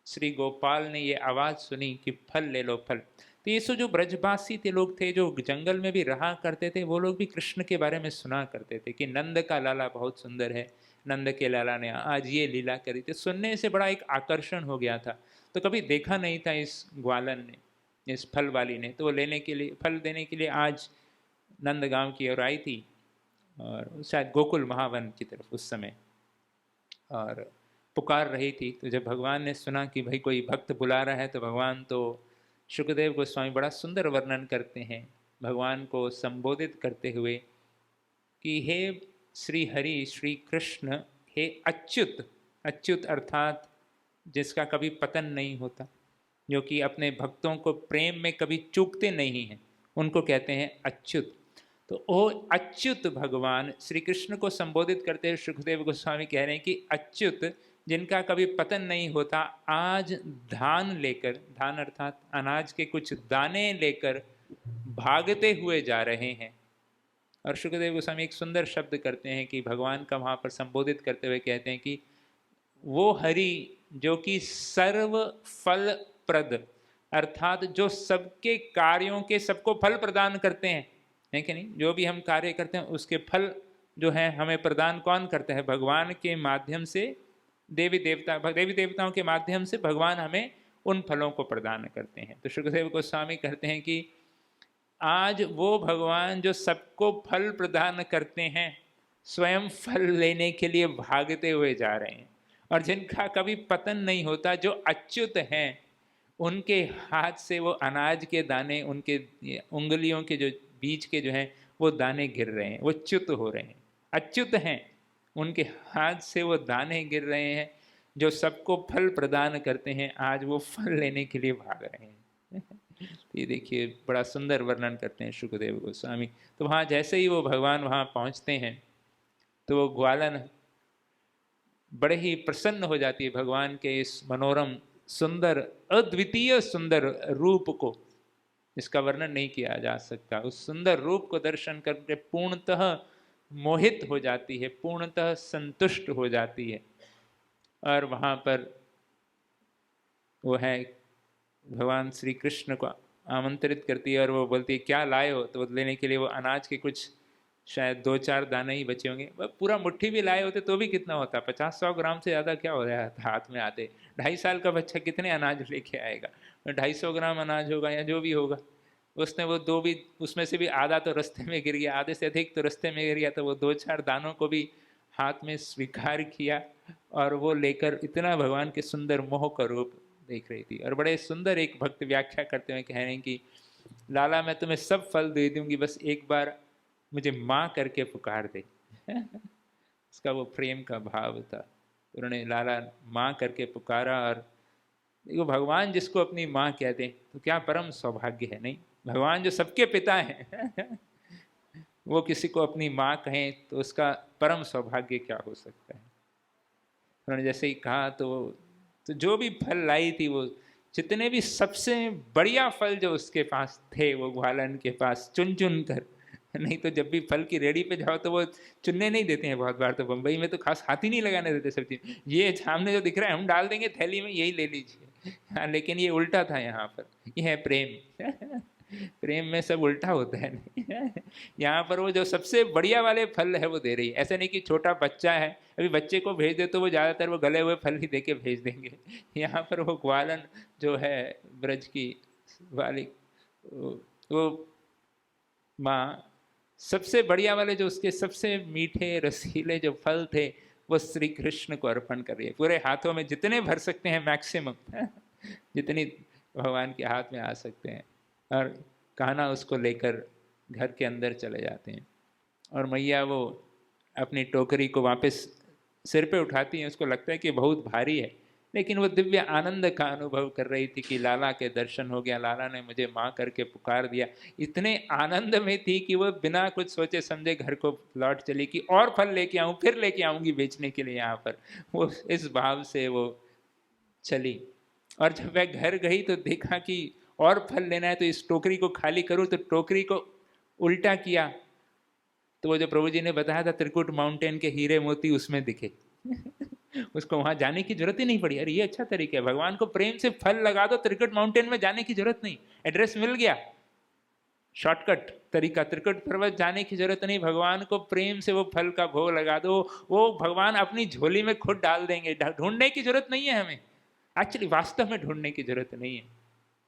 श्री गोपाल ने ये आवाज़ सुनी कि फल ले लो, फल, तो ये सो जो ब्रजवासी थे, लोग थे जो जंगल में भी रहा करते थे, वो लोग भी कृष्ण के बारे में सुना करते थे कि नंद का लाला बहुत सुंदर है, नंद के लाला ने आज ये लीला करी थी। सुनने से बड़ा एक आकर्षण हो गया था। तो कभी देखा नहीं था इस ग्वालन ने, इस फल वाली ने, तो वो लेने के लिए, फल देने के लिए आज नंदगांव की ओर आई थी, और शायद गोकुल महावन की तरफ उस समय। और पुकार रही थी। तो जब भगवान ने सुना कि भाई कोई भक्त बुला रहा है, तो भगवान तो शुकदेव गोस्वामी बड़ा सुंदर वर्णन करते हैं भगवान को संबोधित करते हुए कि हे श्री हरि, श्री कृष्ण, हे अच्युत। अच्युत अर्थात जिसका कभी पतन नहीं होता, जो कि अपने भक्तों को प्रेम में कभी चूकते नहीं हैं, उनको कहते हैं अच्युत। तो ओ अच्युत भगवान श्री कृष्ण को संबोधित करते हुए सुखदेव गोस्वामी कह रहे हैं कि अच्युत जिनका कभी पतन नहीं होता, आज धान लेकर, धान अर्थात अनाज के कुछ दाने लेकर भागते हुए जा रहे हैं। और सुखदेव गोस्वामी एक सुंदर शब्द करते हैं कि भगवान का वहाँ पर संबोधित करते हुए कहते हैं कि वो हरि जो कि सर्व फल प्रद, अर्थात जो सबके कार्यों के सबको फल प्रदान करते हैं, है कि नहीं? जो भी हम कार्य करते हैं उसके फल जो है हमें प्रदान कौन करता है? भगवान के माध्यम से देवी देवताओं के माध्यम से भगवान हमें उन फलों को प्रदान करते हैं। तो सुखदेव गोस्वामी कहते हैं कि आज वो भगवान जो सबको फल प्रदान करते हैं, स्वयं फल लेने के लिए भागते हुए जा रहे हैं, और जिनका कभी पतन नहीं होता, जो अच्युत हैं, उनके हाथ से वो अनाज के दाने, उनके उंगलियों के जो बीच के जो हैं वो दाने गिर रहे हैं, वो च्युत हो रहे हैं, अच्युत हैं, उनके हाथ से वो दाने गिर रहे हैं जो सबको फल प्रदान करते हैं, आज वो फल लेने के लिए भाग रहे हैं। ये देखिए बड़ा सुंदर वर्णन करते हैं सुखदेव गोस्वामी। तो वहाँ जैसे ही वो भगवान वहाँ पहुँचते हैं तो वो ग्वालन बड़े ही प्रसन्न हो जाती है भगवान के इस मनोरम सुंदर अद्वितीय सुंदर रूप को, इसका वर्णन नहीं किया जा सकता। उस सुंदर रूप को दर्शन करके पूर्णतः मोहित हो जाती है, पूर्णतः संतुष्ट हो जाती है। और वहाँ पर वो है भगवान श्री कृष्ण को आमंत्रित करती है और वो बोलती है क्या लाए हो? तो लेने के लिए वो अनाज के कुछ शायद 2-4 दाने ही बचे होंगे, पूरा मुट्ठी भी लाए होते तो भी कितना होता, 50-100 ग्राम से ज़्यादा क्या हो रहा था हाथ में आते। 2.5 साल का बच्चा कितने अनाज लेके आएगा? 250 ग्राम अनाज होगा या जो भी होगा। उसने वो दो भी, उसमें से भी आधा तो रास्ते में गिर गया, आधे से अधिक तो रास्ते में गिर गया, तो वो 2-4 दानों को भी हाथ में स्वीकार किया और वो लेकर इतना भगवान के सुंदर मोह का रूप देख रही थी। और बड़े सुंदर एक भक्त व्याख्या करते हुए कह रहे हैं कि लाला मैं तुम्हें सब फल दे दूंगी, बस एक बार मुझे माँ करके पुकार दे। उसका वो प्रेम का भाव था। उन्होंने लाला माँ करके पुकारा, और देखो भगवान जिसको अपनी माँ कहते हैं तो क्या परम सौभाग्य है, नहीं? भगवान जो सबके पिता हैं वो किसी को अपनी माँ कहें तो उसका परम सौभाग्य क्या हो सकता है। उन्होंने जैसे ही कहा तो जो भी फल लाई थी, वो जितने भी सबसे बढ़िया फल जो उसके पास थे वो ग्वालन के पास चुन चुन कर, नहीं तो जब भी फल की रेडी पे जाओ तो वो चुनने नहीं देते हैं। बहुत बार तो बम्बई में तो खास हाथ ही नहीं लगाने देते सब चीज, ये सामने जो दिख रहा है हम डाल देंगे थैली में, यही ले लीजिए। हाँ, लेकिन ये उल्टा था यहाँ पर, ये है प्रेम। प्रेम में सब उल्टा होता है। यहाँ पर वो जो सबसे बढ़िया वाले फल है वो दे रही है। ऐसा नहीं कि छोटा बच्चा है, अभी बच्चे को भेज दे तो वो ज़्यादातर वो गले हुए फल ही दे के भेज देंगे। यहाँ पर वो ग्वालन जो है ब्रज की वाली, वो माँ सबसे बढ़िया वाले जो उसके सबसे मीठे रसीले जो फल थे वो श्री कृष्ण को अर्पण कर रही है। पूरे हाथों में जितने भर सकते हैं मैक्सिमम, जितनी भगवान के हाथ में आ सकते हैं, और कान्हा उसको लेकर घर के अंदर चले जाते हैं। और मैया वो अपनी टोकरी को वापस सिर पे उठाती हैं। उसको लगता है कि बहुत भारी है, लेकिन वो दिव्य आनंद का अनुभव कर रही थी कि लाला के दर्शन हो गया, लाला ने मुझे माँ करके पुकार दिया। इतने आनंद में थी कि वो बिना कुछ सोचे समझे घर को लौट चली कि और फल लेके आऊँ, फिर लेके आऊँगी बेचने के लिए यहाँ पर। वो इस भाव से वो चली। और जब वह घर गई तो देखा कि और फल लेना है तो इस टोकरी को खाली करूँ, तो टोकरी को उल्टा किया तो वो जो प्रभु जी ने बताया था त्रिकुट माउंटेन के हीरे मोती उसमें दिखे। उसको वहां जाने की जरूरत ही नहीं पड़ी। अरे ये अच्छा तरीका है, भगवान को प्रेम से फल लगा दो, त्रिकुट माउंटेन में जाने की जरूरत नहीं, एड्रेस मिल गया, शॉर्टकट तरीका, त्रिकुट पर्वत जाने की जरूरत नहीं, भगवान को प्रेम से वो फल का भोग लगा दो, वो भगवान अपनी झोली में खुद डाल देंगे। ढूंढने की जरूरत नहीं है हमें, एक्चुअली वास्तव में ढूंढने की जरूरत नहीं है,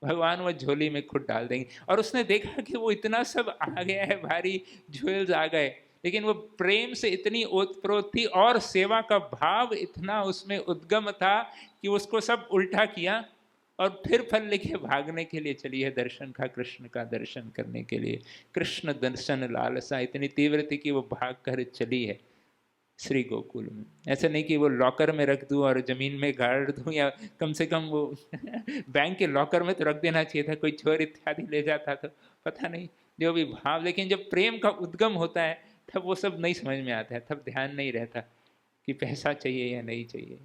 भगवान वो झोली में खुद डाल देंगे। और उसने देखा कि वो इतना सब आ गया है, भारी ज्वेल्स आ गए, लेकिन वो प्रेम से इतनी ओतप्रोत थी और सेवा का भाव इतना उसमें उद्गम था कि उसको सब उल्टा किया और फिर फल लेके भागने के लिए चली है दर्शन का, कृष्ण का दर्शन करने के लिए। कृष्ण दर्शन लालसा इतनी तीव्र थी कि वो भाग कर चली है श्री गोकुल में। ऐसा नहीं कि वो लॉकर में रख दूं और जमीन में गाड़ दूं, या कम से कम वो बैंक के लॉकर में तो रख देना चाहिए था, कोई चोर इत्यादि ले जाता तो पता नहीं, जो भी भाव। लेकिन जब प्रेम का उद्गम होता है तब वो सब नहीं समझ में आता है, तब ध्यान नहीं रहता कि पैसा चाहिए या नहीं चाहिए।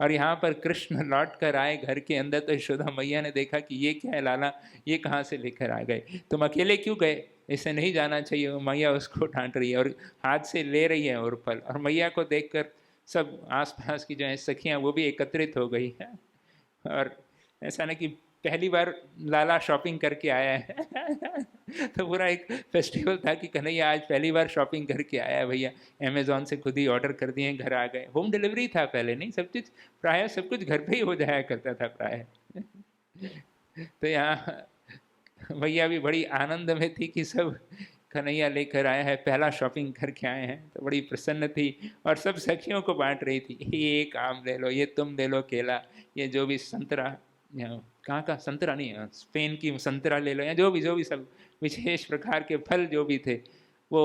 और यहाँ पर कृष्ण लौट कर आए घर के अंदर तो यशोदा मैया ने देखा कि ये क्या है लाला, ये कहाँ से लेकर आ गए, तुम अकेले क्यों गए, इसे नहीं जाना चाहिए। वो मैया उसको डांट रही है और हाथ से ले रही है और फल। और मैया को देखकर सब आसपास की जो है सखियाँ वो भी एकत्रित हो गई हैं। और ऐसा ना कि पहली बार लाला शॉपिंग करके आया है तो पूरा एक फेस्टिवल था कि कन्हैया आज पहली बार शॉपिंग करके आया है भैया, अमेजोन से खुद ही ऑर्डर कर दिए, घर आ गए। होम डिलीवरी था पहले, नहीं सब चीज़ प्राय सब कुछ घर पे ही हो जाया करता था प्राय तो यहाँ भैया भी बड़ी आनंद में थी कि सब कन्हैया लेकर आया है, पहला शॉपिंग करके आए हैं, तो बड़ी प्रसन्न थी और सब सखियों को बांट रही थी, ये एक आम ले लो, ये तुम ले लो केला, ये जो भी संतरा, कहाँ का संतरा नहीं, स्पेन की संतरा ले लो, या जो भी सब विशेष प्रकार के फल जो भी थे वो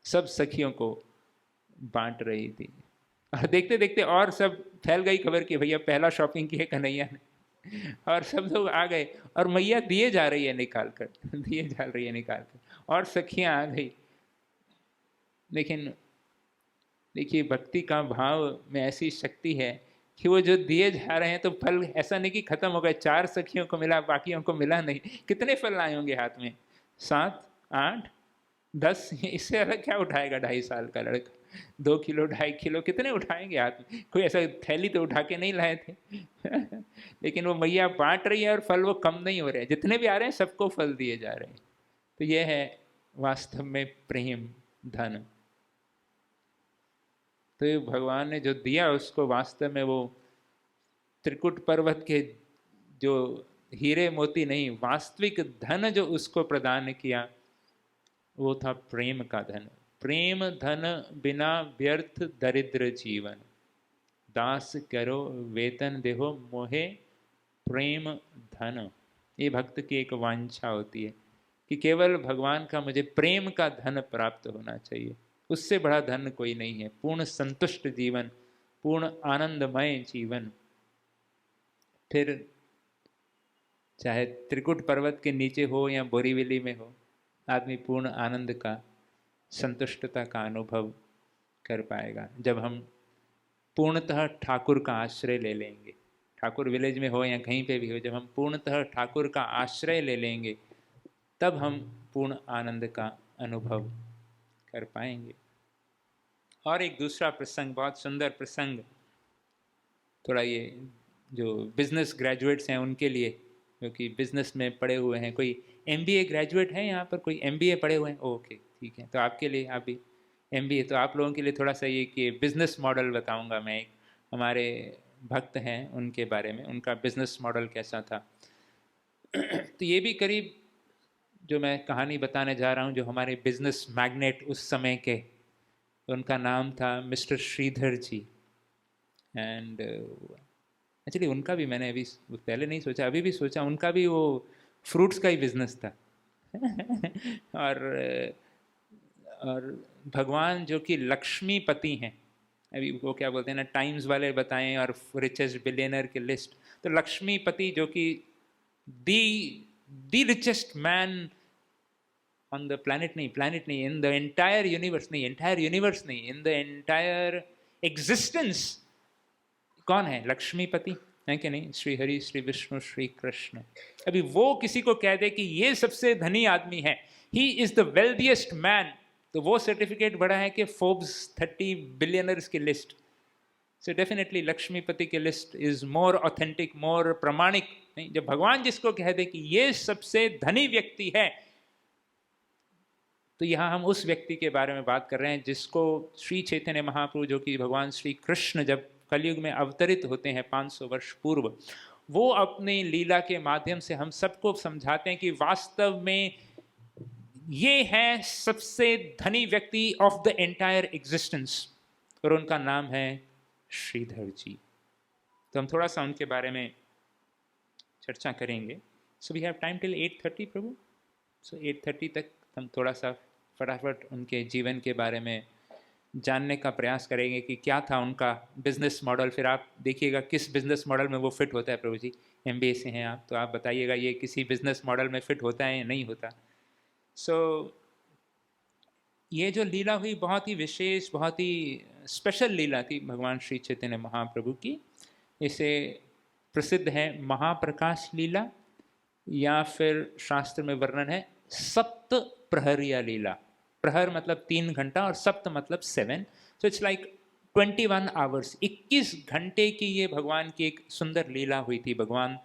सब सखियों को बांट रही थी। और देखते देखते और सब फैल गई खबर कि भैया पहला शॉपिंग की है कन्हैया ने, और सब लोग आ गए और मैया दिए जा रही है निकाल कर दिए जा रही है निकाल कर, और सखियां आ गई। लेकिन देखिए भक्ति का भाव में ऐसी शक्ति है कि वो जो दिए जा रहे हैं तो फल ऐसा नहीं कि खत्म हो गए, 4 सखियों को मिला बाकियों को मिला नहीं। कितने फल आए होंगे हाथ में, 7, 8, 10, इससे अलग क्या उठाएगा 2.5 साल का लड़का, 2 किलो 2.5 किलो कितने उठाएंगे हाथ में, कोई ऐसा थैली तो उठा के नहीं लाए थे लेकिन वो मैया बांट रही है और फल वो कम नहीं हो रहे हैं, जितने भी आ रहे हैं सबको फल दिए जा रहे हैं। तो ये है वास्तव में प्रेम धन। तो ये भगवान ने जो दिया उसको वास्तव में वो त्रिकुट पर्वत के जो हीरे मोती नहीं, वास्तविक धन जो उसको प्रदान किया वो था प्रेम का धन। प्रेम धन बिना व्यर्थ दरिद्र जीवन, दास करो वेतन देहो मोहे प्रेम धन। ये भक्त की एक वांछा होती है कि केवल भगवान का मुझे प्रेम का धन प्राप्त होना चाहिए, उससे बड़ा धन कोई नहीं है। पूर्ण संतुष्ट जीवन, पूर्ण आनंदमय जीवन। फिर चाहे त्रिकुट पर्वत के नीचे हो या बोरीवली में हो, आदमी पूर्ण आनंद का, संतुष्टता का अनुभव कर पाएगा जब हम पूर्णतः ठाकुर का आश्रय ले लेंगे। ठाकुर विलेज में हो या कहीं पे भी हो, जब हम पूर्णतः ठाकुर का आश्रय ले लेंगे तब हम पूर्ण आनंद का अनुभव कर पाएंगे। और एक दूसरा प्रसंग, बहुत सुंदर प्रसंग, थोड़ा ये जो बिजनेस ग्रेजुएट्स हैं उनके लिए, क्योंकि बिजनेस में पढ़े हुए हैं, कोई MBA ग्रेजुएट है यहाँ पर, कोई MBA पढ़े हुए हैं, ओके ठीक है, तो आपके लिए, आप भी MBA, तो आप लोगों के लिए थोड़ा सा ये कि बिजनेस मॉडल बताऊंगा मैं। एक हमारे भक्त हैं उनके बारे में, उनका बिजनेस मॉडल कैसा था तो ये भी करीब जो मैं कहानी बताने जा रहा हूँ, जो हमारे बिजनेस मैग्नेट उस समय के, उनका नाम था mister Sridhar ji. And actually उनका भी मैंने अभी पहले नहीं सोचा, अभी भी सोचा, उनका भी वो फ्रूट्स का ही बिजनेस था और भगवान जो कि लक्ष्मीपति हैं, अभी वो क्या बोलते हैं ना, टाइम्स वाले बताएं और रिचेस्ट बिलियनर की लिस्ट, तो लक्ष्मीपति जो कि the richest man on the planet नहीं, इन द एंटायर यूनिवर्स नहीं, इन द एंटायर एग्जिस्टेंस, कौन है? लक्ष्मीपति है कि नहीं? श्री हरि, श्री विष्णु, श्री कृष्ण। अभी वो किसी को कह दे कि ये सबसे धनी आदमी है, ही इज द वेल्थिएस्ट मैन, तो वो सर्टिफिकेट बड़ा है कि फोर्ब्स 30 बिलियनर्स की लिस्ट। सो डेफिनेटली लक्ष्मीपति की लिस्ट इज मोर ऑथेंटिक, मोर प्रमाणिक। नहीं, जब भगवान जिसको कह दे कि ये सबसे धनी व्यक्ति है, तो यहाँ हम उस व्यक्ति के बारे में बात कर रहे हैं जिसको श्री चैतन्य महाप्रभु, जो कि भगवान श्री कृष्ण जब कलयुग में अवतरित होते हैं 500 वर्ष पूर्व, वो अपनी लीला के माध्यम से हम सबको समझाते हैं कि वास्तव में ये है सबसे धनी व्यक्ति ऑफ द एंटायर एग्जिस्टेंस और उनका नाम है श्रीधर जी। तो हम थोड़ा सा उनके बारे में चर्चा करेंगे। So we have time till 8:30 Prabhu. So 8:30 तक हम थोड़ा सा फटाफट उनके जीवन के बारे में जानने का प्रयास करेंगे कि क्या था उनका बिजनेस मॉडल। फिर आप देखिएगा किस बिजनेस मॉडल में वो फिट होता है। प्रभु जी MBA से हैं आप, तो आप बताइएगा ये किसी बिजनेस मॉडल में फिट होता है या नहीं होता। सो ये जो लीला हुई बहुत ही विशेष, बहुत ही स्पेशल लीला थी भगवान श्री चैतन्य महाप्रभु की। इसे प्रसिद्ध है महाप्रकाश लीला, या फिर शास्त्र में वर्णन है सप्त प्रहरिया लीला। प्रहर मतलब 3 घंटा और सप्त मतलब 7। सो इट्स लाइक 21 आवर्स, 21 घंटे की ये भगवान की एक सुंदर लीला हुई थी भगवान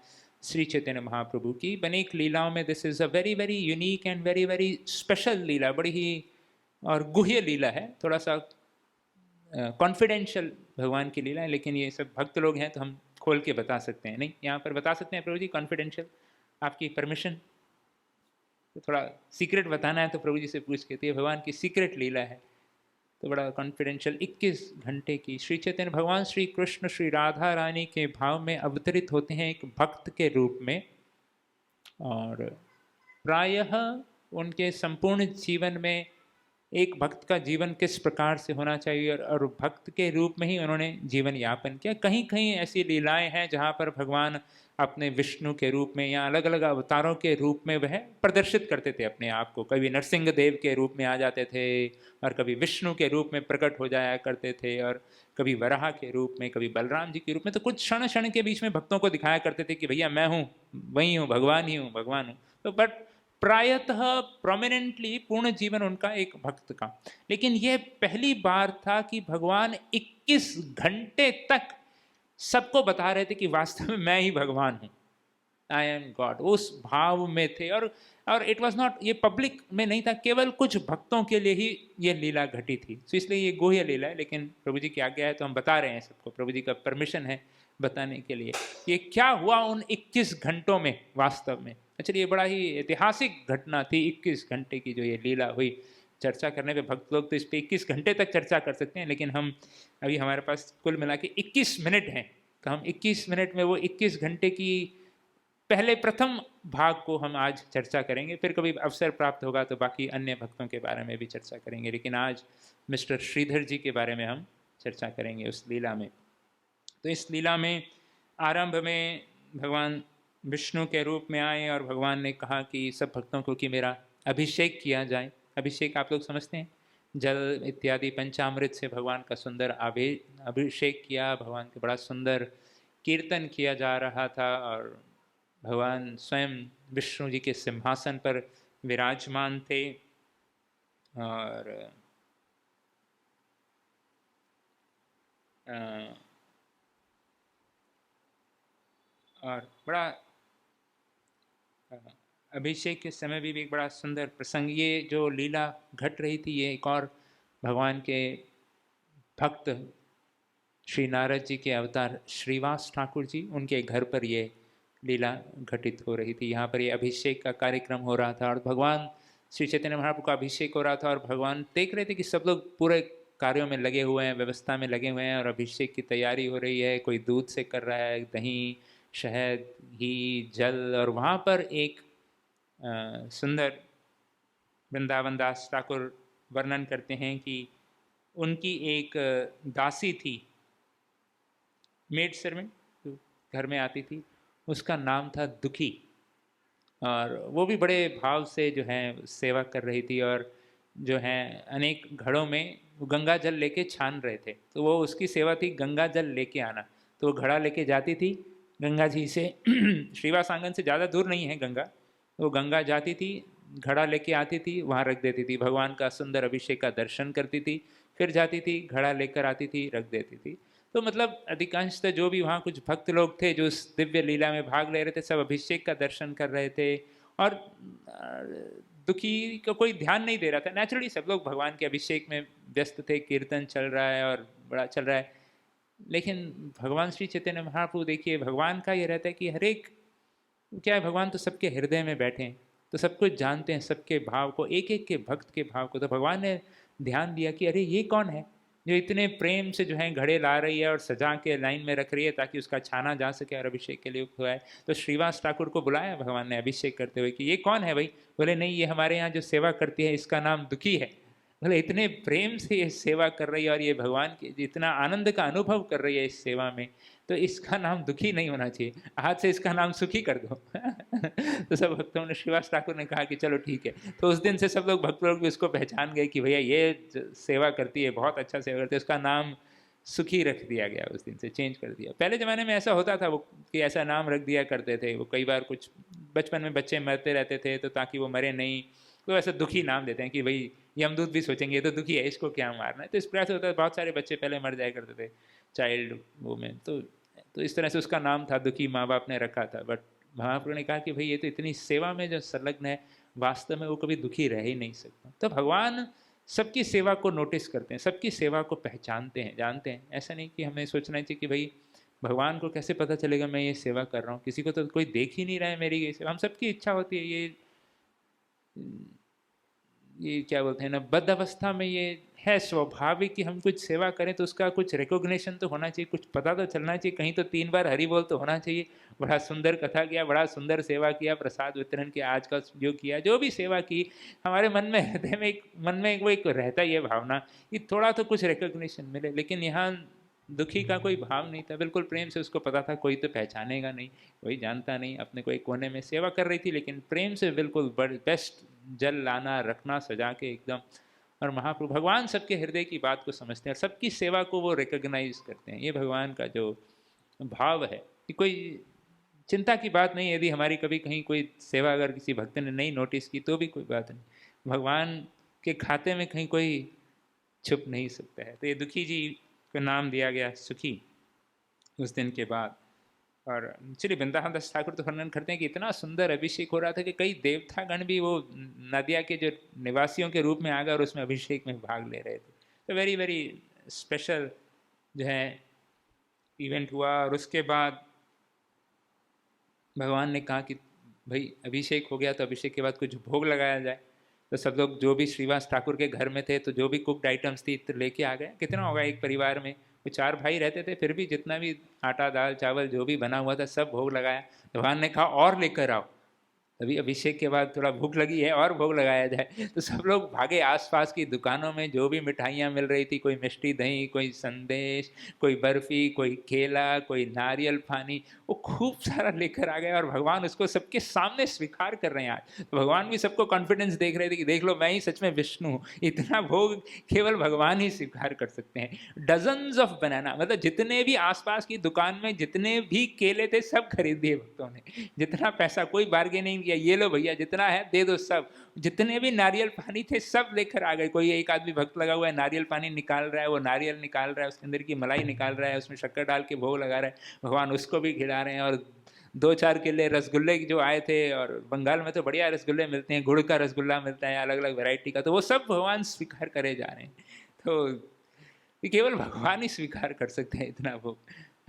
श्री चैतन्य महाप्रभु की। अनेक लीलाओं में this is a very very unique and very very special leela, बड़ी ही और गुह्य लीला है, थोड़ा सा कॉन्फिडेंशियल भगवान की लीला है। लेकिन ये सब भक्त लोग हैं तो हम खोल के बता सकते हैं। नहीं, यहाँ पर बता सकते हैं प्रभु जी कॉन्फिडेंशियल, आपकी परमिशन? तो थोड़ा सीक्रेट बताना है तो प्रभु जी से पूछ के, तो ये भगवान की सीक्रेट लीला है, तो बड़ा कॉन्फिडेंशियल 21 घंटे की। श्री चैतन्य भगवान श्री कृष्ण श्री राधा रानी के भाव में अवतरित होते हैं एक भक्त के रूप में, और प्रायः उनके संपूर्ण जीवन में एक भक्त का जीवन किस प्रकार से होना चाहिए और भक्त के रूप में ही उन्होंने जीवन यापन किया। कहीं कहीं ऐसी लीलाएं हैं जहाँ पर भगवान अपने विष्णु के रूप में या अलग अलग अवतारों के रूप में वह प्रदर्शित करते थे अपने आप को। कभी नरसिंह देव के रूप में आ जाते थे, और कभी विष्णु के रूप में प्रकट हो जाया करते थे, और कभी वराह के रूप में, कभी बलराम जी के रूप में। तो कुछ क्षण क्षण के बीच में भक्तों को दिखाया करते थे कि भैया मैं हूँ, वही हूँ, भगवान ही हूँ, भगवान हूँ। तो बट प्रायतः प्रोमिनेंटली पूर्ण जीवन उनका एक भक्त का। लेकिन यह पहली बार था कि भगवान 21 घंटे तक सबको बता रहे थे कि वास्तव में मैं ही भगवान हूँ, आई एम गॉड। उस भाव में थे, और इट वॉज नॉट, ये पब्लिक में नहीं था, केवल कुछ भक्तों के लिए ही ये लीला घटी थी। तो इसलिए ये गुह्य लीला है, लेकिन प्रभु जी की आज्ञा है तो हम बता रहे हैं सबको, प्रभु जी का परमिशन है बताने के लिए। ये क्या हुआ उन 21 घंटों में वास्तव में। चलिए, ये बड़ा ही ऐतिहासिक घटना थी 21 घंटे की जो ये लीला हुई। चर्चा करने पे भक्त लोग तो इस पर 21 घंटे तक चर्चा कर सकते हैं, लेकिन हम अभी हमारे पास कुल मिला के 21 मिनट हैं, तो हम 21 मिनट में वो 21 घंटे की पहले प्रथम भाग को हम आज चर्चा करेंगे। फिर कभी अवसर प्राप्त होगा तो बाकी अन्य भक्तों के बारे में भी चर्चा करेंगे, लेकिन आज मिस्टर श्रीधर जी के बारे में हम चर्चा करेंगे उस लीला में। तो इस लीला में आरंभ में भगवान विष्णु के रूप में आए और भगवान ने कहा कि सब भक्तों को कि मेरा अभिषेक किया जाए। अभिषेक आप लोग समझते हैं, जल इत्यादि पंचामृत से भगवान का सुंदर अभिषेक किया। भगवान के बड़ा सुंदर कीर्तन किया जा रहा था, और भगवान स्वयं विष्णु जी के सिंहासन पर विराजमान थे। और बड़ा अभिषेक के समय भी एक बड़ा सुंदर प्रसंग, ये जो लीला घट रही थी, ये एक और भगवान के भक्त श्री नारद जी के अवतार श्रीवास ठाकुर जी, उनके घर पर ये लीला घटित हो रही थी। यहाँ पर ये अभिषेक का कार्यक्रम हो रहा था, और भगवान श्री चैतन्य महाप्रभु का अभिषेक हो रहा था, और भगवान देख रहे थे कि सब लोग पूरे कार्यों में लगे हुए हैं, व्यवस्था में लगे हुए हैं, और अभिषेक की तैयारी हो रही है। कोई दूध से कर रहा है, दही, शहद, घी, जल। और वहाँ पर एक सुंदर वृंदावन दास ठाकुर वर्णन करते हैं कि उनकी एक दासी थी, मेड सर्वेंट घर में आती थी, उसका नाम था दुखी, और वो भी बड़े भाव से जो है सेवा कर रही थी, और जो है अनेक घड़ों में वो गंगा जल लेके छान रहे थे। तो वो उसकी सेवा थी गंगा जल लेके आना। तो वो घड़ा लेके जाती थी गंगा जी से श्रीवास आंगन से ज़्यादा दूर नहीं है गंगा। वो गंगा जाती थी, घड़ा लेके आती थी, वहाँ रख देती थी, भगवान का सुंदर अभिषेक का दर्शन करती थी, फिर जाती थी, घड़ा लेकर आती थी, रख देती थी। तो मतलब अधिकांशतः जो भी वहाँ कुछ भक्त लोग थे जो उस दिव्य लीला में भाग ले रहे थे, सब अभिषेक का दर्शन कर रहे थे, और दुखी का कोई ध्यान नहीं दे रहा था। नेचुरली सब लोग भगवान के अभिषेक में व्यस्त थे, कीर्तन चल रहा है और बड़ा चल रहा है। लेकिन भगवान श्री चैतन्य महाप्रभु, देखिए भगवान का ये रहता है कि हर एक, क्या है, भगवान तो सबके हृदय में बैठे हैं। तो सब कुछ जानते हैं, सबके भाव को, एक एक के भक्त के भाव को। तो भगवान ने ध्यान दिया कि अरे ये कौन है जो इतने प्रेम से जो है घड़े ला रही है और सजा के लाइन में रख रही है ताकि उसका छाना जा सके और अभिषेक के लिए उपयुक्त हुआ है। तो श्रीवास ठाकुर को बुलाया भगवान ने अभिषेक करते हुए कि ये कौन है भाई? बोले नहीं, ये हमारे यहाँ जो सेवा करती है इसका नाम दुखी है। बोले इतने प्रेम से ये सेवा कर रही है और ये भगवान के इतना आनंद का अनुभव कर रही है इस सेवा में, तो इसका नाम दुखी नहीं होना चाहिए, आज से इसका नाम सुखी कर दो। तो सब भक्तों ने, श्रीवास ठाकुर ने कहा कि चलो ठीक है। तो उस दिन से सब लोग भक्त लोग भी उसको पहचान गए कि भैया ये सेवा करती है, बहुत अच्छा सेवा करती है, उसका नाम सुखी रख दिया गया। उस दिन से चेंज कर दिया। पहले ज़माने में ऐसा होता था वो कि ऐसा नाम रख दिया करते थे वो, कई बार कुछ बचपन में बच्चे मरते रहते थे तो ताकि वो मरे नहीं तो ऐसा दुखी नाम देते हैं कि भाई यमदूत भी सोचेंगे ये तो दुखी है, इसको क्या मारना है। तो इस प्रकार से होता है, बहुत सारे बच्चे पहले मर जाया करते थे चाइल्ड वो में। तो इस तरह से उसका नाम था दुखी, माँ बाप ने रखा था। बट महाप्रभु ने कहा कि भाई ये तो इतनी सेवा में जो संलग्न है, वास्तव में वो कभी दुखी रह ही नहीं सकता। तो भगवान सबकी सेवा को नोटिस करते हैं, सबकी सेवा को पहचानते हैं, जानते हैं। ऐसा नहीं कि हमें सोचना चाहिए कि भाई भगवान को कैसे पता चलेगा मैं ये सेवा कर रहा हूँ, किसी को तो कोई देख ही नहीं रहा है मेरी ये सेवा। हम सबकी इच्छा होती है, ये क्या बोलते हैं ना, बद्ध अवस्था में ये है स्वाभाविक कि हम कुछ सेवा करें तो उसका कुछ रिकॉग्निशन तो होना चाहिए, कुछ पता तो चलना चाहिए, कहीं तो 3 बार हरि बोल तो होना चाहिए। बड़ा सुंदर कथा किया, बड़ा सुंदर सेवा किया, प्रसाद वितरण किया, आज का जो किया, जो भी सेवा की, हमारे मन में, हृदय में वो एक रहता ही है भावना कि थोड़ा तो कुछ रिकॉग्निशन मिले। लेकिन यहाँ दुखी का कोई भाव नहीं था, बिल्कुल प्रेम से उसको पता था कोई तो पहचानेगा नहीं, कोई जानता नहीं, अपने कोई कोने में सेवा कर रही थी लेकिन प्रेम से बिल्कुल बेस्ट जल लाना रखना सजा के एकदम। और महाप्रभु भगवान सबके हृदय की बात को समझते हैं और सबकी सेवा को वो रिकॉग्नाइज करते हैं। ये भगवान का जो भाव है कि कोई चिंता की बात नहीं, यदि हमारी कभी कहीं कोई सेवा अगर किसी भक्त ने नहीं नोटिस की तो भी कोई बात नहीं, भगवान के खाते में कहीं कोई छुप नहीं सकता है। तो ये दुखी जी का नाम दिया गया सुखी उस दिन के बाद। और श्री वृंदावन दास ठाकुर तो वर्णन करते हैं कि इतना सुंदर अभिषेक हो रहा था कि कई देवतागण भी वो नदिया के जो निवासियों के रूप में आ गए और उसमें अभिषेक में भाग ले रहे थे। तो वेरी वेरी स्पेशल जो है इवेंट हुआ। और उसके बाद भगवान ने कहा कि भाई अभिषेक हो गया तो अभिषेक के बाद कुछ भोग लगाया जाए। तो सब लोग जो भी श्रीवास ठाकुर के घर में थे तो जो भी कुकड आइटम्स थी तो लेके आ गए। कितना होगा एक परिवार में, वो 4 भाई रहते थे, फिर भी जितना भी आटा दाल चावल जो भी बना हुआ था सब भोग लगाया। भगवान ने कहा और लेकर आओ, अभी अभिषेक के बाद थोड़ा भूख लगी है और भोग लगाया जाए। तो सब लोग भागे आसपास की दुकानों में, जो भी मिठाइयाँ मिल रही थी, कोई मिष्टी दही, कोई संदेश, कोई बर्फ़ी, कोई केला, कोई नारियल पानी, वो खूब सारा लेकर आ गए और भगवान उसको सबके सामने स्वीकार कर रहे हैं आज। तो भगवान भी सबको कॉन्फिडेंस देख रहे थे कि देख लो मैं ही सच में विष्णु हूँ, इतना भोग केवल भगवान ही स्वीकार कर सकते हैं। डजन्स ऑफ बनाना, मतलब जितने भी आसपास की दुकान में जितने भी केले थे सब खरीद दिए भक्तों ने, जितना पैसा, कोई बार्गेनिंग, ये लो भैया जितना है दे दो सब। जितने भी नारियल पानी थे सब लेकर आ गए। कोई एक आदमी भक्त लगा हुआ है, नारियल पानी निकाल रहा है, वो नारियल निकाल रहा है, उसके अंदर की मलाई निकाल रहा है, उसमें शक्कर डाल के भोग लगा रहा है, भगवान उसको भी खिला रहे हैं। और 2-4 केले रसगुल्ले जो आए थे, और बंगाल में तो बढ़िया रसगुल्ले मिलते हैं, गुड़ का रसगुल्ला मिलता है अलग अलग वैरायटी का, तो वो सब भगवान स्वीकार करे जा रहे हैं। तो केवल भगवान ही स्वीकार कर सकते हैं इतना भोग।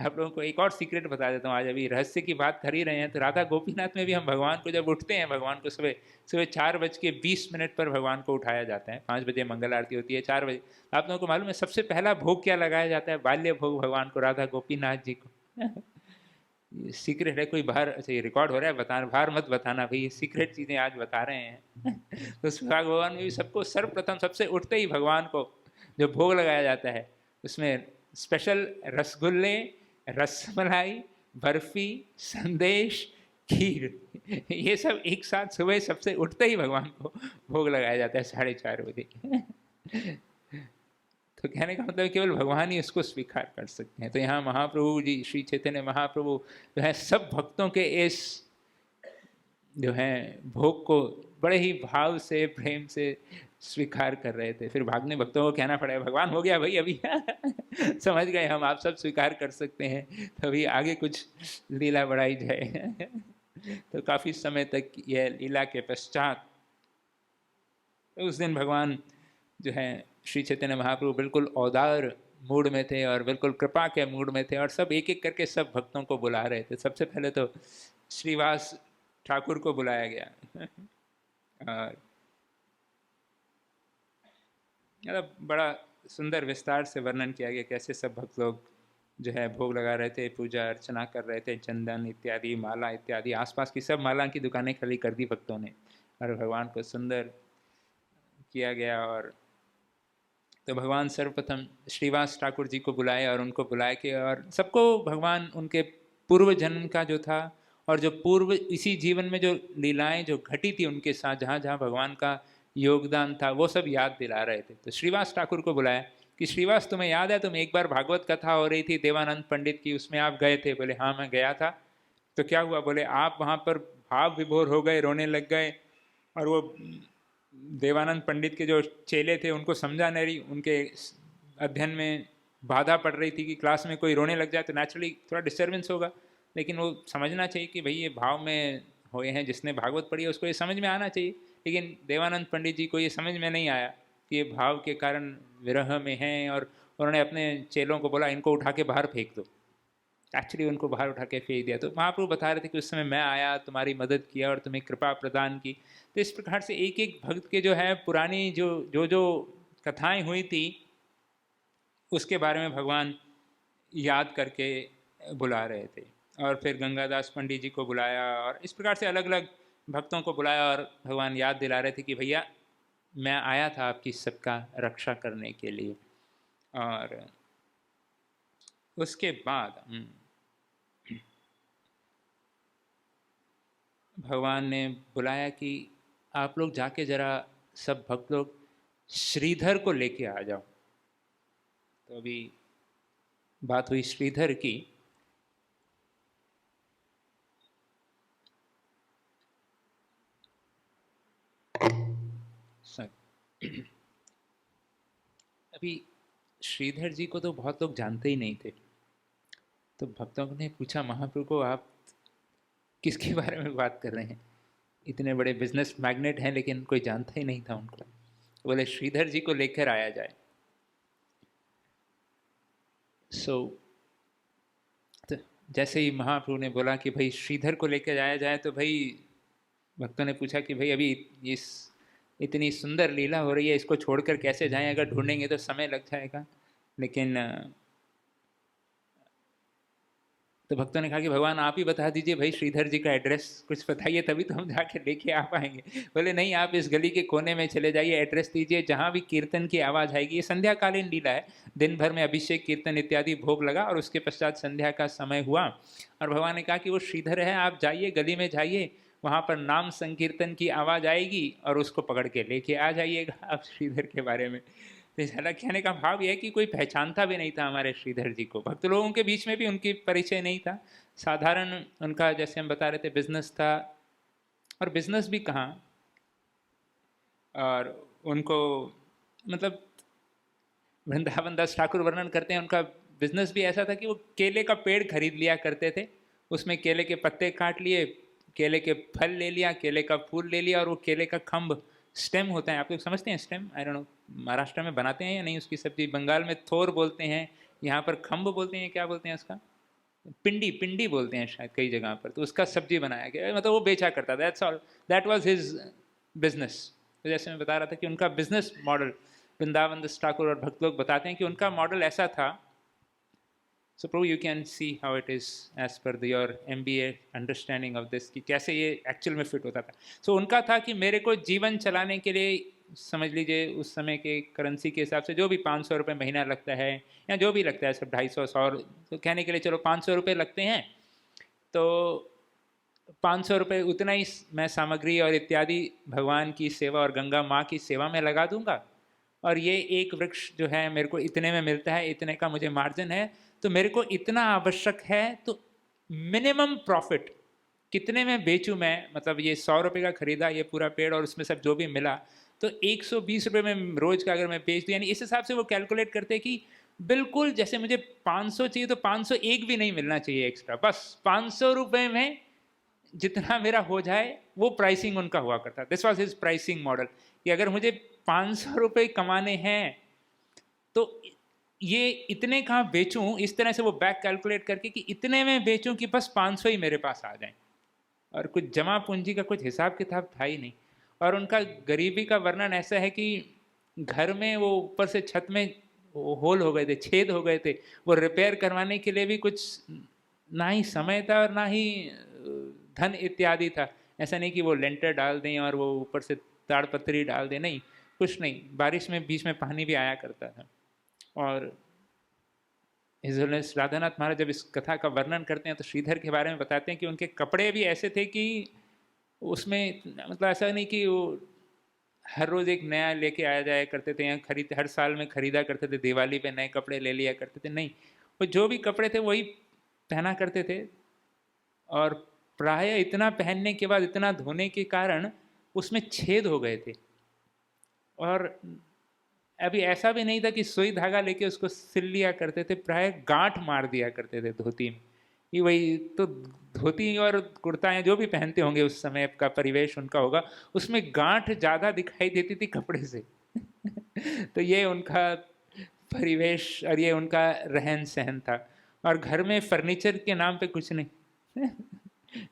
आप लोगों को एक और सीक्रेट बता देता हूँ, आज अभी रहस्य की बात कर ही रहे हैं तो राधा गोपीनाथ में भी हम भगवान को जब उठते हैं, भगवान को सुबह 4:20 पर भगवान को उठाया जाता है। 5 बजे मंगल आरती होती है, 4 बजे। आप लोगों को मालूम है सबसे पहला भोग क्या लगाया जाता है? बाल्य भोग भगवान को, राधा गोपीनाथ जी को। ये सीक्रेट है, कोई बाहर, अच्छा ये रिकॉर्ड हो रहा है, बताना, बाहर मत बताना भाई, ये सीक्रेट चीज़ें आज बता रहे हैं। तो सुहाग भगवान में भी सबको सर्वप्रथम सबसे उठते ही भगवान को जो भोग लगाया जाता है उसमें स्पेशल रसगुल्ले, रसमलाई, बर्फी, संदेश, खीर, ये सब एक साथ सुबह सबसे उठते ही भगवान को भोग लगाया जाता है 4:30 बजे। तो कहने का मतलब केवल भगवान ही उसको स्वीकार कर सकते हैं। तो यहाँ महाप्रभु जी, श्री चैतन्य महाप्रभु जो है सब भक्तों के इस जो है भोग को बड़े ही भाव से, प्रेम से स्वीकार कर रहे थे। फिर भागने भक्तों को कहना पड़ा भगवान हो गया भाई अभी। समझ गए हम, आप सब स्वीकार कर सकते हैं, तो अभी आगे कुछ लीला बढ़ाई जाए। तो काफ़ी समय तक यह लीला के पश्चात तो उस दिन भगवान जो है श्री चैतन्य महाप्रभु बिल्कुल औदार मूड में थे और बिल्कुल कृपा के मूड में थे और सब एक एक करके सब भक्तों को बुला रहे थे। सबसे पहले तो श्रीवास ठाकुर को बुलाया गया। और मतलब बड़ा सुंदर विस्तार से वर्णन किया गया कैसे सब भक्त लोग जो है भोग लगा रहे थे, पूजा अर्चना कर रहे थे, चंदन इत्यादि, माला इत्यादि, आसपास की सब माला की दुकानें खाली कर दी भक्तों ने और भगवान को सुंदर किया गया। और तो भगवान सर्वप्रथम श्रीवास ठाकुर जी को बुलाए और उनको बुलाए के और सबको भगवान उनके पूर्व जन्म का जो था और जो पूर्व इसी जीवन में जो लीलाएं जो घटी थी उनके साथ, जहाँ जहाँ भगवान का योगदान था, वो सब याद दिला रहे थे। तो श्रीवास ठाकुर को बुलाया कि श्रीवास तुम्हें याद है, तुम एक बार भागवत कथा हो रही थी देवानंद पंडित की, उसमें आप गए थे? बोले हाँ मैं गया था। तो क्या हुआ? बोले आप वहाँ पर भाव विभोर हो गए, रोने लग गए, और वो देवानंद पंडित के जो चेले थे उनको समझा नहीं रही, उनके अध्ययन में बाधा पड़ रही थी कि क्लास में कोई रोने लग जाए तो नेचुरली थोड़ा डिस्टर्बेंस होगा, लेकिन वो समझना चाहिए कि भाई ये भाव में हुए हैं, जिसने भागवत पढ़ी है उसको ये समझ में आना चाहिए। लेकिन देवानंद पंडित जी को ये समझ में नहीं आया कि ये भाव के कारण विरह में हैं, और उन्होंने अपने चेलों को बोला इनको उठा के बाहर फेंक दो। एक्चुअली उनको बाहर उठा के फेंक दिया। तो महाप्रभु बता रहे थे कि उस समय मैं आया, तुम्हारी मदद किया और तुम्हें कृपा प्रदान की। तो इस प्रकार से एक एक भक्त के जो है पुरानी जो जो जो कथाएं हुई थी उसके बारे में भगवान याद करके बुला रहे थे। और फिर गंगादास पंडित जी को बुलाया और इस प्रकार से अलग अलग भक्तों को बुलाया और भगवान याद दिला रहे थे कि भैया मैं आया था आपकी सबका रक्षा करने के लिए। और उसके बाद भगवान ने बुलाया कि आप लोग जाके जरा सब भक्त लोग श्रीधर को लेके आ जाओ। तो अभी बात हुई श्रीधर की। अभी श्रीधर जी को तो बहुत लोग जानते ही नहीं थे। तो भक्तों ने पूछा महाप्रभु को आप किसके बारे में बात कर रहे हैं? इतने बड़े बिजनेस मैग्नेट हैं लेकिन कोई जानता ही नहीं था उनको। बोले श्रीधर जी को लेकर आया जाए। तो जैसे ही महाप्रभु ने बोला कि भाई श्रीधर को लेकर आया जाए, तो भाई भक्तों ने पूछा कि भाई अभी इस इतनी सुंदर लीला हो रही है, इसको छोड़कर कैसे जाएं? अगर ढूंढेंगे तो समय लग जाएगा। लेकिन तो भक्तों ने कहा कि भगवान आप ही बता दीजिए भाई, श्रीधर जी का एड्रेस कुछ बताइए तभी तो हम जाके लेके आ पाएंगे। बोले नहीं, आप इस गली के कोने में चले जाइए, एड्रेस दीजिए, जहाँ भी कीर्तन की आवाज़ आएगी। ये संध्याकालीन लीला है, दिन भर में अभिषेक कीर्तन इत्यादि भोग लगा और उसके पश्चात संध्या का समय हुआ। और भगवान ने कहा कि वो श्रीधर है, आप जाइए गली में जाइए, वहाँ पर नाम संकीर्तन की आवाज़ आएगी और उसको पकड़ के लेके आ जाइएगा आप श्रीधर के बारे में। तो ज़्यादा कहने का भाव यह है कि कोई पहचानता भी नहीं था हमारे श्रीधर जी को। भक्त लोगों के बीच में भी उनकी परिचय नहीं था। साधारण उनका, जैसे हम बता रहे थे, बिजनेस था। और बिजनेस भी कहाँ, और उनको मतलब वृंदावन दास ठाकुर वर्णन करते हैं उनका बिजनेस भी ऐसा था कि वो केले का पेड़ खरीद लिया करते थे, उसमें केले के पत्ते काट लिए, केले के फल ले लिया, केले का फूल ले लिया, और वो केले का खम्भ, स्टेम होता है, आप लोग समझते हैं stem? I don't know Maharashtra में बनाते हैं या नहीं उसकी सब्जी। बंगाल में थोर बोलते हैं, यहाँ पर खम्भ बोलते हैं, क्या बोलते हैं उसका? पिंडी, पिंडी बोलते हैं शायद कई जगह पर। तो उसका सब्जी बनाया गया, मतलब वो बेचा करता, that's all, that was his business. तो जैसे मैं बता रहा था कि उनका बिजनेस मॉडल, वृंदावन दास ठाकुर और भक्त लोग बताते हैं कि उनका मॉडल ऐसा था। So Prabhu you can see how it is as per your MBA understanding of this, कि कैसे ये एक्चुअल में फिट होता था। सो उनका था कि मेरे को जीवन चलाने के लिए, समझ लीजिए उस समय के करेंसी के हिसाब से जो भी 500 रुपये महीना लगता है, या जो भी लगता है, सब 250, 100, तो कहने के लिए चलो 500 रुपये लगते हैं, तो 500 रुपये उतना ही मैं सामग्री और इत्यादि भगवान की सेवा और गंगा माँ की सेवा में लगा दूंगा, और ये एक वृक्ष जो है मेरे को इतने में मिलता है, इतने का मुझे मार्जिन है, तो मेरे को इतना आवश्यक है, तो मिनिमम प्रॉफिट कितने में बेचूं मैं? मतलब ये 100 रुपये का खरीदा ये पूरा पेड़ और उसमें सब जो भी मिला, तो 120 रुपये में रोज का अगर मैं बेच दूँ, यानी इस हिसाब से वो कैलकुलेट करते हैं कि बिल्कुल जैसे मुझे 500 चाहिए तो 501 भी नहीं मिलना चाहिए एक्स्ट्रा, बस 500 रुपये में जितना मेरा हो जाए, वो प्राइसिंग उनका हुआ करता। This was his pricing model, कि अगर मुझे 500 रुपये कमाने हैं तो ये इतने कहाँ बेचूं, इस तरह से वो बैक कैलकुलेट करके कि इतने में बेचूं कि बस 500 ही मेरे पास आ जाए, और कुछ जमा पूंजी का कुछ हिसाब किताब था ही नहीं। और उनका गरीबी का वर्णन ऐसा है कि घर में वो ऊपर से छत में होल हो गए थे, छेद हो गए थे, वो रिपेयर करवाने के लिए भी कुछ ना ही समय था और ना ही धन इत्यादि था। ऐसा नहीं कि वो लेंटर डाल दें और वो ऊपर से ताड़पत्री डाल दें, नहीं, कुछ नहीं। बारिश में बीच में पानी भी आया करता था। और हिज होनेस राधानाथ महाराज जब इस कथा का वर्णन करते हैं तो श्रीधर के बारे में बताते हैं कि उनके कपड़े भी ऐसे थे कि उसमें मतलब ऐसा नहीं कि वो हर रोज एक नया लेके आया जाया करते थे, या खरीद हर साल में खरीदा करते थे, दिवाली पे नए कपड़े ले लिया करते थे, नहीं, वो जो भी कपड़े थे वही पहना करते थे। और प्राय इतना पहनने के बाद इतना धोने के कारण उसमें छेद हो गए थे। और अभी ऐसा भी नहीं था कि सुई धागा लेके उसको सिल लिया करते थे, प्राय गांठ मार दिया करते थे धोती में। ये वही तो धोती और कुर्ताएं जो भी पहनते होंगे उस समय का परिवेश उनका होगा, उसमें गांठ ज्यादा दिखाई देती थी कपड़े से। तो ये उनका परिवेश और ये उनका रहन सहन था। और घर में फर्नीचर के नाम पे कुछ नहीं।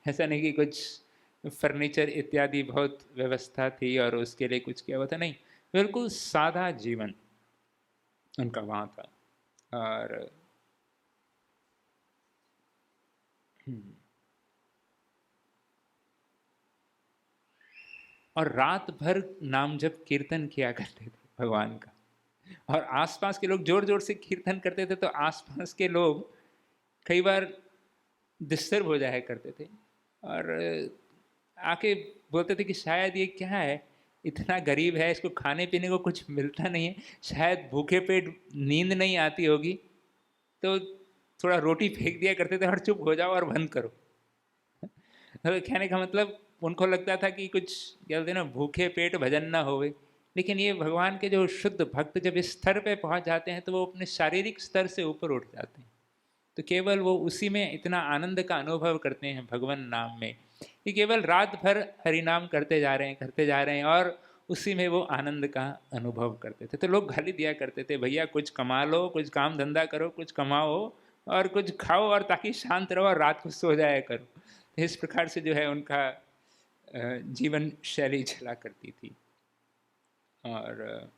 ऐसा नहीं कि कुछ फर्नीचर इत्यादि बहुत व्यवस्था थी और उसके लिए कुछ किया हुआ था, नहीं, बिल्कुल सादा जीवन उनका वहाँ था। और रात भर नाम जप कीर्तन किया करते थे भगवान का। और आसपास के लोग जोर जोर से कीर्तन करते थे तो आसपास के लोग कई बार डिस्टर्ब हो जाया करते थे और आके बोलते थे कि शायद ये क्या है, इतना गरीब है, इसको खाने पीने को कुछ मिलता नहीं है, शायद भूखे पेट नींद नहीं आती होगी, तो थोड़ा रोटी फेंक दिया करते थे और चुप हो जाओ और बंद करो। तो कहने का मतलब उनको लगता था कि कुछ क्या बोलते ना, भूखे पेट भजन ना होवे। लेकिन ये भगवान के जो शुद्ध भक्त जब इस स्तर पे पहुंच जाते हैं तो वो अपने शारीरिक स्तर से ऊपर उठ जाते हैं। तो केवल वो उसी में इतना आनंद का अनुभव करते हैं भगवान नाम में, कि केवल रात भर हरि नाम करते जा रहे हैं, करते जा रहे हैं, और उसी में वो आनंद का अनुभव करते थे। तो लोग गाली दिया करते थे, भैया कुछ कमा लो, कुछ काम धंधा करो, कुछ कमाओ और कुछ खाओ, और ताकि शांत रहो और रात को सो जाया करो। तो इस प्रकार से जो है उनका जीवन शैली चला करती थी। और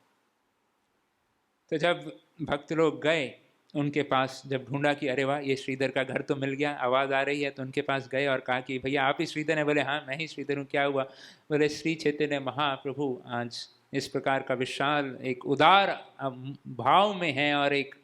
तो जब भक्त लोग गए उनके पास, जब ढूंढा कि अरे वाह ये श्रीधर का घर तो मिल गया, आवाज़ आ रही है, तो उनके पास गए और कहा कि भैया आप ही श्रीधर हैं? बोले हाँ मैं ही श्रीधर हूँ, क्या हुआ? बोले श्री चैतन्य महाप्रभु आज इस प्रकार का विशाल एक उदार भाव में है और एक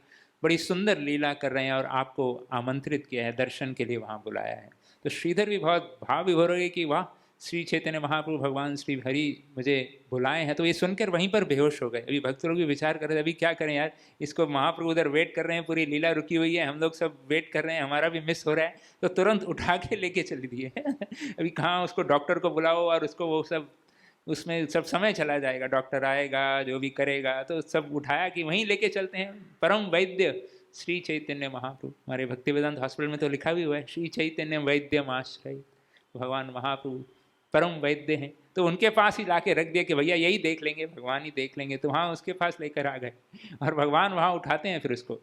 बड़ी सुंदर लीला कर रहे हैं और आपको आमंत्रित किया है, दर्शन के लिए वहाँ बुलाया है। तो श्रीधर भी बहुत भाव विभोर हो गए कि वाह, श्री चैतन्य महाप्रभु भगवान श्री हरि मुझे बुलाए हैं। तो ये सुनकर वहीं पर बेहोश हो गए। अभी भक्त लोग भी विचार कर रहे थे अभी क्या करें यार, इसको महाप्रभु उधर वेट कर रहे हैं, पूरी लीला रुकी हुई है, हम लोग सब वेट कर रहे हैं, हमारा भी मिस हो रहा है। तो तुरंत उठा के लेके चल दिए। अभी कहाँ उसको डॉक्टर को बुलाओ और उसको वो सब, उसमें सब समय चला जाएगा, डॉक्टर आएगा जो भी करेगा, तो सब उठाया कि वहीं लेके चलते हैं। परम वैद्य श्री चैतन्य महाप्रभु, हमारे भक्ति वेदांत हॉस्पिटल में तो लिखा भी हुआ है, श्री चैतन्य वैद्य आश्रय, भगवान महाप्रभु परम वैद्य हैं। तो उनके पास ही लाके रख दिया कि भैया यही देख लेंगे, भगवान ही देख लेंगे। तो वहाँ उसके पास लेकर आ गए और भगवान वहाँ उठाते हैं फिर उसको,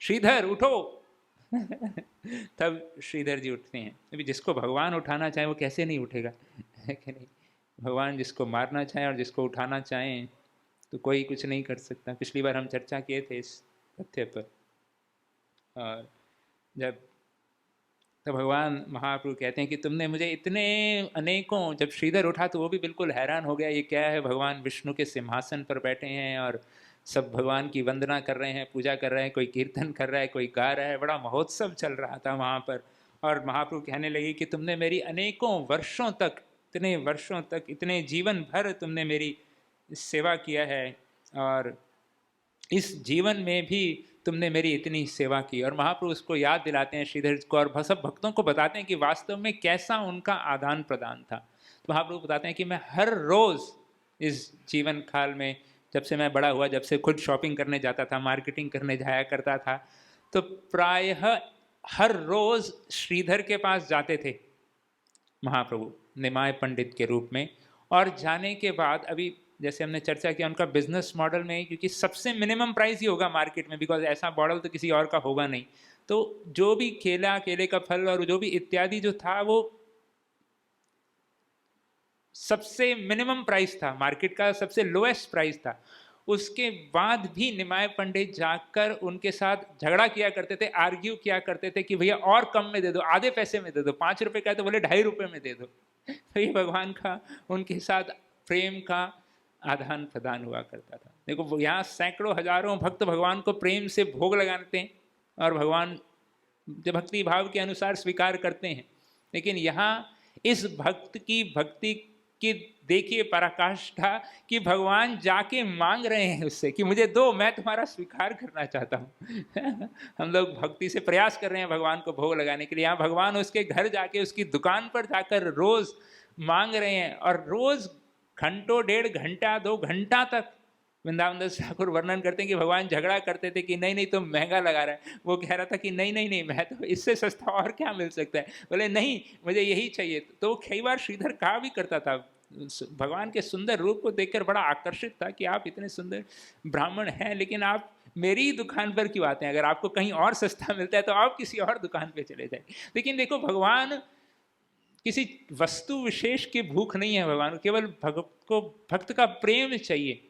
श्रीधर उठो। तब श्रीधर जी उठते हैं। अभी जिसको भगवान उठाना चाहे वो कैसे नहीं उठेगा, है कि नहीं? भगवान जिसको मारना चाहें और जिसको उठाना चाहें तो कोई कुछ नहीं कर सकता। पिछली बार हम चर्चा किए थे इस तथ्य पर। और जब तो भगवान महाप्रभु कहते हैं कि तुमने मुझे इतने अनेकों, जब श्रीधर उठा तो वो भी बिल्कुल हैरान हो गया, ये क्या है, भगवान विष्णु के सिंहासन पर बैठे हैं और सब भगवान की वंदना कर रहे हैं, पूजा कर रहे हैं, कोई कीर्तन कर रहा है, कोई गा रहा है, बड़ा महोत्सव चल रहा था वहाँ पर। और महाप्रभु कहने लगे कि तुमने मेरी अनेकों वर्षों तक, इतने वर्षों तक, इतने जीवन भर तुमने मेरी सेवा किया है और इस जीवन में भी तुमने मेरी इतनी सेवा की। और महाप्रभु उसको याद दिलाते हैं श्रीधर को और सब भक्तों को बताते हैं कि वास्तव में कैसा उनका आदान प्रदान था। तो महाप्रभु बताते हैं कि मैं हर रोज़ इस जीवन काल में, जब से मैं बड़ा हुआ, जब से खुद शॉपिंग करने जाता था, मार्केटिंग करने जाया करता था, तो प्रायः हर रोज़ श्रीधर के पास जाते थे महाप्रभु निमाय पंडित के रूप में। और जाने के बाद, अभी जैसे हमने चर्चा किया उनका बिजनेस मॉडल में, क्योंकि सबसे मिनिमम प्राइस ही होगा मार्केट में, बिकॉज ऐसा मॉडल तो किसी और का होगा नहीं। तो जो भी केला, केले का फल और जो भी इत्यादि जो था वो सबसे मिनिमम प्राइस था, मार्केट का सबसे लोएस्ट प्राइस था। उसके बाद भी निमाय पंडित जाकर उनके साथ झगड़ा किया करते थे, आर्ग्यू किया करते थे कि भैया और कम में दे दो, आधे पैसे में दे दो, 5 रुपए का है तो बोले 2.5 रुपए में दे दो। तो ये भगवान का उनके साथ प्रेम का आदान प्रदान हुआ करता था। देखो यहाँ सैकड़ों हजारों भक्त भगवान को प्रेम से भोग लगाते हैं और भगवान जो भक्ति भाव के अनुसार स्वीकार करते हैं। लेकिन यहाँ इस भक्त की भक्ति की देखिए पराकाष्ठा कि भगवान जाके मांग रहे हैं उससे कि मुझे दो, मैं तुम्हारा स्वीकार करना चाहता हूँ। हम लोग भक्ति से प्रयास कर रहे हैं भगवान को भोग लगाने के लिए, यहाँ भगवान उसके घर जाके उसकी दुकान पर जाकर रोज मांग रहे हैं। और रोज घंटों, 1.5 घंटा 2 घंटा तक वृंदावन दास ठाकुर वर्णन करते हैं कि भगवान झगड़ा करते थे कि नहीं नहीं तुम महंगा लगा रहा है। वो कह रहा था कि नहीं नहीं नहीं, मैं तो इससे सस्ता और क्या मिल सकता है। बोले नहीं मुझे यही चाहिए। तो कई बार श्रीधर कहा भी करता था, भगवान के सुंदर रूप को देखकर बड़ा आकर्षित था कि आप इतने सुंदर ब्राह्मण हैं, लेकिन आप मेरी दुकान पर क्यों आते हैं? अगर आपको कहीं और सस्ता मिलता है तो आप किसी और दुकान पे चले जाए। लेकिन देखो भगवान किसी वस्तु विशेष की भूख नहीं है, भगवान केवल भक्त का प्रेम चाहिए।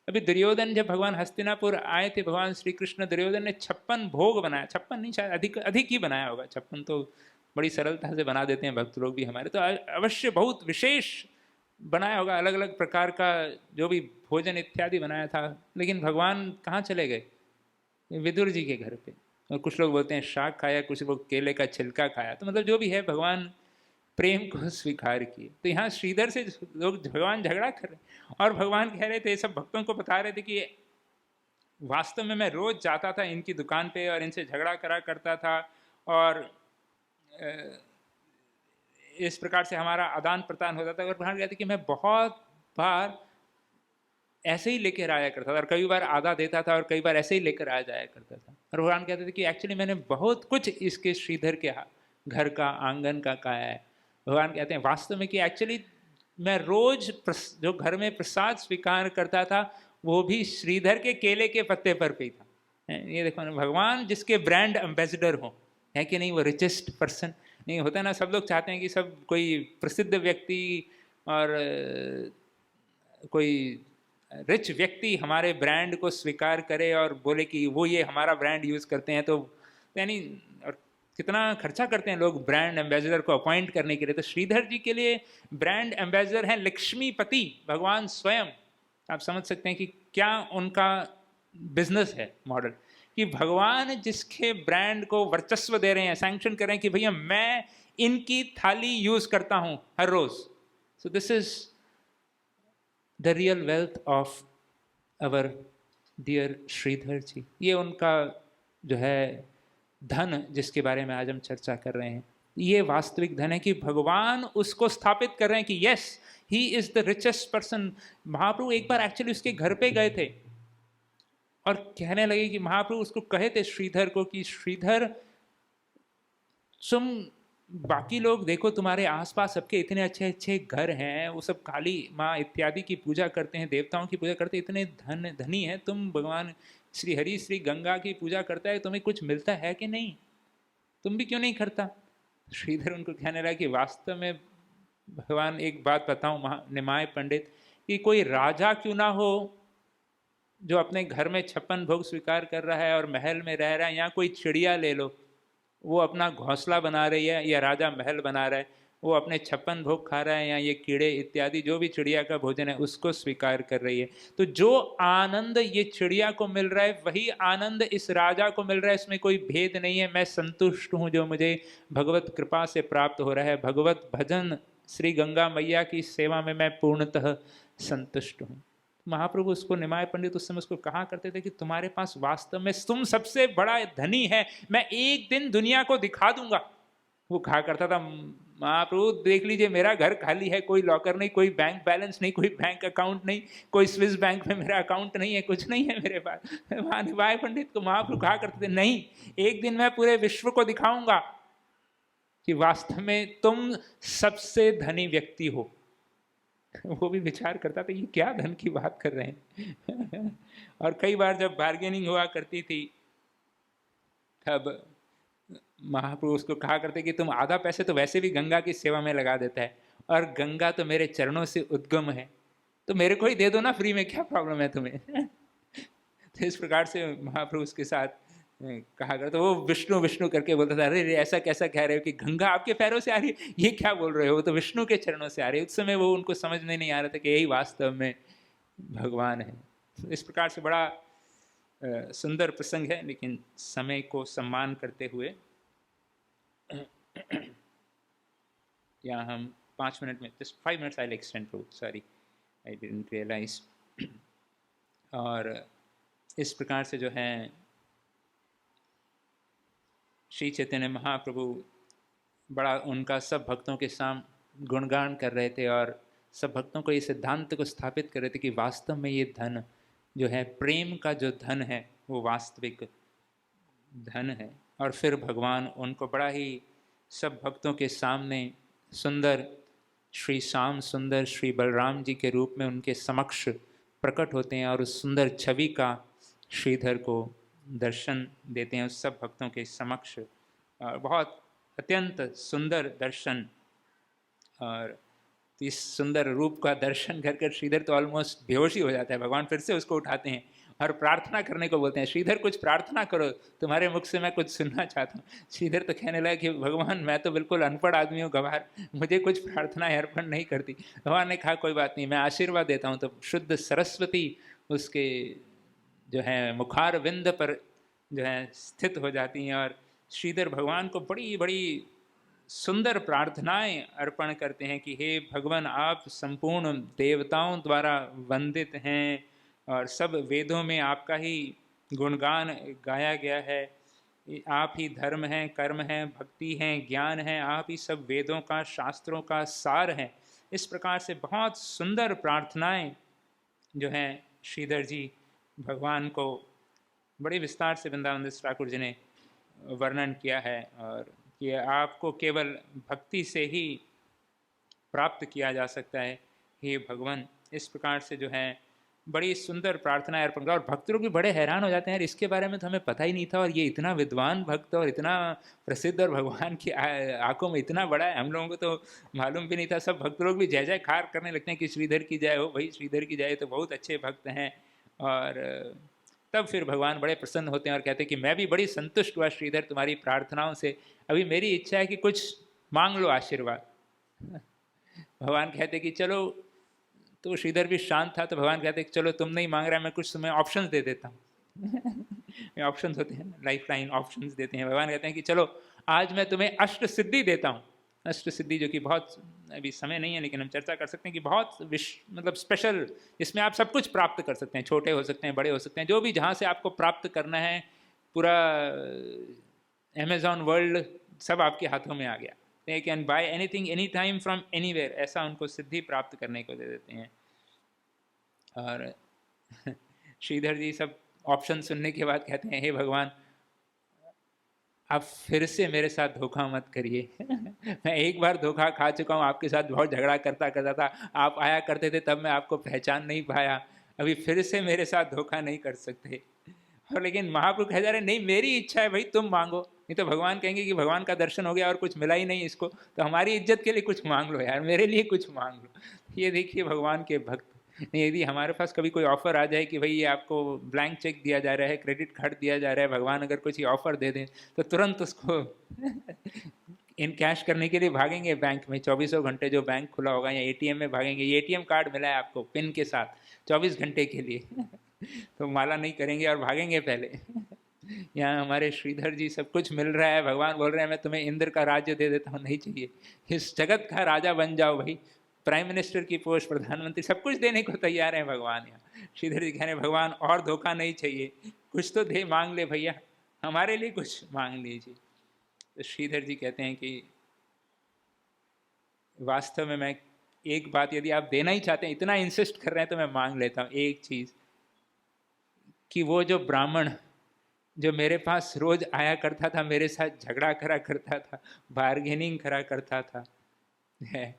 अभी दुर्योधन जब भगवान हस्तिनापुर आए थे, भगवान श्री कृष्ण, दुर्योधन ने 56 भोग बनाया, 56 नहीं शायद अधिक ही बनाया होगा, 56 तो बड़ी सरलता से बना देते हैं भक्त लोग भी हमारे, तो अवश्य बहुत विशेष बनाया होगा, अलग अलग प्रकार का जो भी भोजन इत्यादि बनाया था। लेकिन भगवान कहाँ चले गए? विदुर जी के घर पे। और कुछ लोग बोलते हैं शाक खाया, कुछ लोग केले का छिलका खाया। तो मतलब जो भी है भगवान प्रेम को स्वीकार किए। तो यहाँ श्रीधर से लोग भगवान झगड़ा कर रहे और भगवान कह रहे थे, सब भक्तों को बता रहे थे कि वास्तव में मैं रोज जाता था इनकी दुकान पे और इनसे झगड़ा करा करता था और इस प्रकार से हमारा आदान प्रदान होता था। और भगवान कहते कि मैं बहुत बार ऐसे ही लेकर आया करता था और कई बार आधा देता था और कई बार ऐसे ही लेकर आ जाया करता था। और भगवान कहते थे कि एक्चुअली मैंने बहुत कुछ इसके श्रीधर के घर का, आंगन का खाया है। भगवान कहते हैं वास्तव में कि एक्चुअली मैं रोज जो घर में प्रसाद स्वीकार करता था वो भी श्रीधर के केले के पत्ते पर पे था। ये देखो भगवान जिसके ब्रांड एम्बेसडर हो, है कि नहीं? वो रिचेस्ट पर्सन नहीं होता ना। सब लोग चाहते हैं कि सब कोई प्रसिद्ध व्यक्ति और कोई रिच व्यक्ति हमारे ब्रांड को स्वीकार करे और बोले कि वो ये हमारा ब्रांड यूज करते हैं। तो यानी और कितना खर्चा करते हैं लोग ब्रांड एम्बेसडर को अपॉइंट करने के लिए। तो श्रीधर जी के लिए ब्रांड एम्बेसडर हैं लक्ष्मीपति, भगवान स्वयं। आप समझ सकते हैं कि क्या उनका बिजनेस है मॉडल, कि भगवान जिसके ब्रांड को वर्चस्व दे रहे हैं, सैंक्शन कर रहे हैं कि भैया मैं इनकी थाली यूज करता हूं हर रोज। So this is the real wealth of our dear Shridhar ji. ये उनका जो है धन जिसके बारे में आज हम चर्चा कर रहे हैं, ये वास्तविक धन है कि भगवान उसको स्थापित कर रहे हैं कि yes he is the richest person. Mahaprabhu एक बार एक्चुअली उसके घर पे गए थे और कहने लगे कि महाप्रभु उसको कहे थे श्रीधर को कि श्रीधर तुम बाकी लोग देखो तुम्हारे आसपास सबके इतने अच्छे अच्छे घर हैं, वो सब काली माँ इत्यादि की पूजा करते हैं, देवताओं की पूजा करते हैं, इतने धनी हैं, तुम भगवान श्री हरि श्री गंगा की पूजा करता है, तुम्हें कुछ मिलता है कि नहीं? तुम भी क्यों नहीं करता? श्रीधर उनको कहने लगा कि वास्तव में भगवान एक बात बताऊं निमाय पंडित, कि कोई राजा क्यों ना हो जो अपने घर में 56 भोग स्वीकार कर रहा है और महल में रह रहा है, या कोई चिड़िया ले लो वो अपना घोंसला बना रही है या राजा महल बना रहा है, वो अपने 56 भोग खा रहा है, या ये कीड़े इत्यादि जो भी चिड़िया का भोजन है उसको स्वीकार कर रही है। तो जो आनंद ये चिड़िया को मिल रहा है वही आनंद इस राजा को मिल रहा है, इसमें कोई भेद नहीं है। मैं संतुष्ट हूँ जो मुझे भगवत कृपा से प्राप्त हो रहा है, भगवत भजन श्री गंगा मैया की सेवा में मैं पूर्णतः संतुष्ट हूँ। महाप्रभु उसको निमाय पंडित उस समय उसको कहा करते थे कि तुम्हारे पास वास्तव में तुम सबसे बड़ा धनी है, मैं एक दिन दुनिया को दिखा दूंगा। वो कहा करता था महाप्रभु देख लीजिए मेरा घर खाली है, कोई लॉकर नहीं, कोई बैंक बैलेंस नहीं, कोई बैंक अकाउंट नहीं, कोई स्विस बैंक में मेरा अकाउंट नहीं है, कुछ नहीं है मेरे पास। निमाय पंडित को महाप्रभु कहा करते थे नहीं, एक दिन मैं पूरे विश्व को दिखाऊंगा कि वास्तव में तुम सबसे धनी व्यक्ति हो। वो भी विचार करता था ये क्या धन की बात कर रहे हैं। और कई बार जब बार्गेनिंग हुआ करती थी तब महाप्रभु उसको कहा करते कि तुम आधा पैसे तो वैसे भी गंगा की सेवा में लगा देता है और गंगा तो मेरे चरणों से उद्गम है, तो मेरे को ही दे दो ना फ्री में, क्या प्रॉब्लम है तुम्हें? तो इस प्रकार से महाप्रभु उसके साथ कहा कर, तो वो विष्णु विष्णु करके बोलता था, अरे रे ऐसा कैसा कह रहे हो कि गंगा आपके पैरों से आ रही है, ये क्या बोल रहे हो, वो तो विष्णु के चरणों से आ रही है। उस समय वो उनको समझ में नहीं आ रहा था कि यही वास्तव में भगवान है। तो इस प्रकार से बड़ा सुंदर प्रसंग है, लेकिन समय को सम्मान करते हुए यहाँ हम 5 मिनट में, just 5 minutes I extend Prabhu, sorry I didn't realise. और इस प्रकार से जो है श्री चैतन्य महाप्रभु बड़ा उनका सब भक्तों के सामने गुणगान कर रहे थे और सब भक्तों को ये सिद्धांत को स्थापित कर रहे थे कि वास्तव में ये धन जो है, प्रेम का जो धन है, वो वास्तविक धन है। और फिर भगवान उनको बड़ा ही सब भक्तों के सामने सुंदर श्री श्याम सुंदर श्री बलराम जी के रूप में उनके समक्ष प्रकट होते हैं और उस सुंदर छवि का श्रीधर को दर्शन देते हैं उस सब भक्तों के समक्ष। और बहुत अत्यंत सुंदर दर्शन, और इस सुंदर रूप का दर्शन कर कर श्रीधर तो ऑलमोस्ट बेहोश ही हो जाता है। भगवान फिर से उसको उठाते हैं और प्रार्थना करने को बोलते हैं, श्रीधर कुछ प्रार्थना करो, तुम्हारे मुख से मैं कुछ सुनना चाहता हूँ। श्रीधर तो कहने लगा कि भगवान मैं तो बिल्कुल अनपढ़ आदमी हूँ, गवार, मुझे कुछ प्रार्थना अर्पण नहीं करती। भगवान ने कहा कोई बात नहीं, मैं आशीर्वाद देता हूँ। तो शुद्ध सरस्वती उसके जो है मुखार विंद पर जो है स्थित हो जाती हैं और श्रीधर भगवान को बड़ी बड़ी सुंदर प्रार्थनाएं अर्पण करते हैं कि हे भगवान, आप संपूर्ण देवताओं द्वारा वंदित हैं और सब वेदों में आपका ही गुणगान गाया गया है। आप ही धर्म हैं, कर्म हैं, भक्ति हैं, ज्ञान है, आप ही सब वेदों का शास्त्रों का सार है। इस प्रकार से बहुत सुंदर प्रार्थनाएं जो हैं श्रीधर जी भगवान को बड़े विस्तार से वृंदावन दास ठाकुर जी ने वर्णन किया है, और कि आपको केवल भक्ति से ही प्राप्त किया जा सकता है हे भगवान। इस प्रकार से जो है बड़ी सुंदर प्रार्थना अर्पण कर, और भक्त लोग भी बड़े हैरान हो जाते हैं, इसके बारे में तो हमें पता ही नहीं था, और ये इतना विद्वान भक्त और इतना प्रसिद्ध और भगवान की आंखों में इतना बड़ा है, हम लोगों को तो मालूम भी नहीं था। सब भक्त लोग भी जय जयकार करने लगते हैं कि श्रीधर की जय हो भाई, श्रीधर की जय, तो बहुत अच्छे भक्त हैं। और तब फिर भगवान बड़े प्रसन्न होते हैं और कहते हैं कि मैं भी बड़ी संतुष्ट हुआ श्रीधर तुम्हारी प्रार्थनाओं से, अभी मेरी इच्छा है कि कुछ मांग लो आशीर्वाद। भगवान कहते कि चलो, तो श्रीधर भी शांत था, तो भगवान कहते कि चलो तुम नहीं मांग रहा, मैं कुछ तुम्हें ऑप्शंस दे देता हूँ। ऑप्शंस होते हैं, लाइफ लाइन ऑप्शंस देते हैं। भगवान कहते हैं कि चलो आज मैं तुम्हें अष्ट सिद्धि देता हूँ। अष्ट सिद्धि जो कि बहुत, अभी समय नहीं है लेकिन हम चर्चा कर सकते हैं कि बहुत मतलब स्पेशल, जिसमें आप सब कुछ प्राप्त कर सकते हैं, छोटे हो सकते हैं, बड़े हो सकते हैं, जो भी जहाँ से आपको प्राप्त करना है, पूरा अमेजॉन वर्ल्ड सब आपके हाथों में आ गया। They can buy anything any time from anywhere, ऐसा उनको सिद्धि प्राप्त करने को दे देते हैं। और श्रीधर जी सब ऑप्शन सुनने के बाद कहते हैं हे भगवान, आप फिर से मेरे साथ धोखा मत करिए। मैं एक बार धोखा खा चुका हूँ, आपके साथ बहुत झगड़ा करता करता था, आप आया करते थे तब मैं आपको पहचान नहीं पाया, अभी फिर से मेरे साथ धोखा नहीं कर सकते। और लेकिन महाप्रभु कह जा रहे नहीं, मेरी इच्छा है भाई, तुम मांगो, नहीं तो भगवान कहेंगे कि भगवान का दर्शन हो गया और कुछ मिला ही नहीं इसको, तो हमारी इज्जत के लिए कुछ मांग लो यार, मेरे लिए कुछ मांग लो। ये देखिए भगवान के भक्त, यदि हमारे पास कभी कोई ऑफर आ जाए कि भाई ये आपको ब्लैंक चेक दिया जा रहा है, क्रेडिट कार्ड दिया जा रहा है, भगवान अगर कुछ ऑफर दे दें तो तुरंत उसको इन कैश करने के लिए भागेंगे बैंक में, 24 घंटे जो बैंक खुला होगा, या एटीएम में भागेंगे, ये एटीएम कार्ड मिला है आपको पिन के साथ 24 घंटे के लिए। तो माला नहीं करेंगे और भागेंगे पहले। यहाँ हमारे श्रीधर जी सब कुछ मिल रहा है, भगवान बोल रहे हैं मैं तुम्हें इंद्र का राज्य दे देता हूँ, नहीं चाहिए, इस जगत का राजा बन जाओ भाई, प्राइम मिनिस्टर की पोस्ट, प्रधानमंत्री, सब कुछ देने को तैयार है भगवान। यहाँ श्रीधर जी कह रहे हैं भगवान और धोखा नहीं चाहिए, कुछ तो दे, मांग ले भैया, हमारे लिए कुछ मांग लीजिए। तो श्रीधर जी कहते हैं कि वास्तव में मैं एक बात, यदि आप देना ही चाहते हैं, इतना इंसिस्ट कर रहे हैं, तो मैं मांग लेता हूँ एक चीज़, कि वो जो ब्राह्मण जो मेरे पास रोज आया करता था, मेरे साथ झगड़ा करा करता था, बार्गेनिंग करा करता था, है,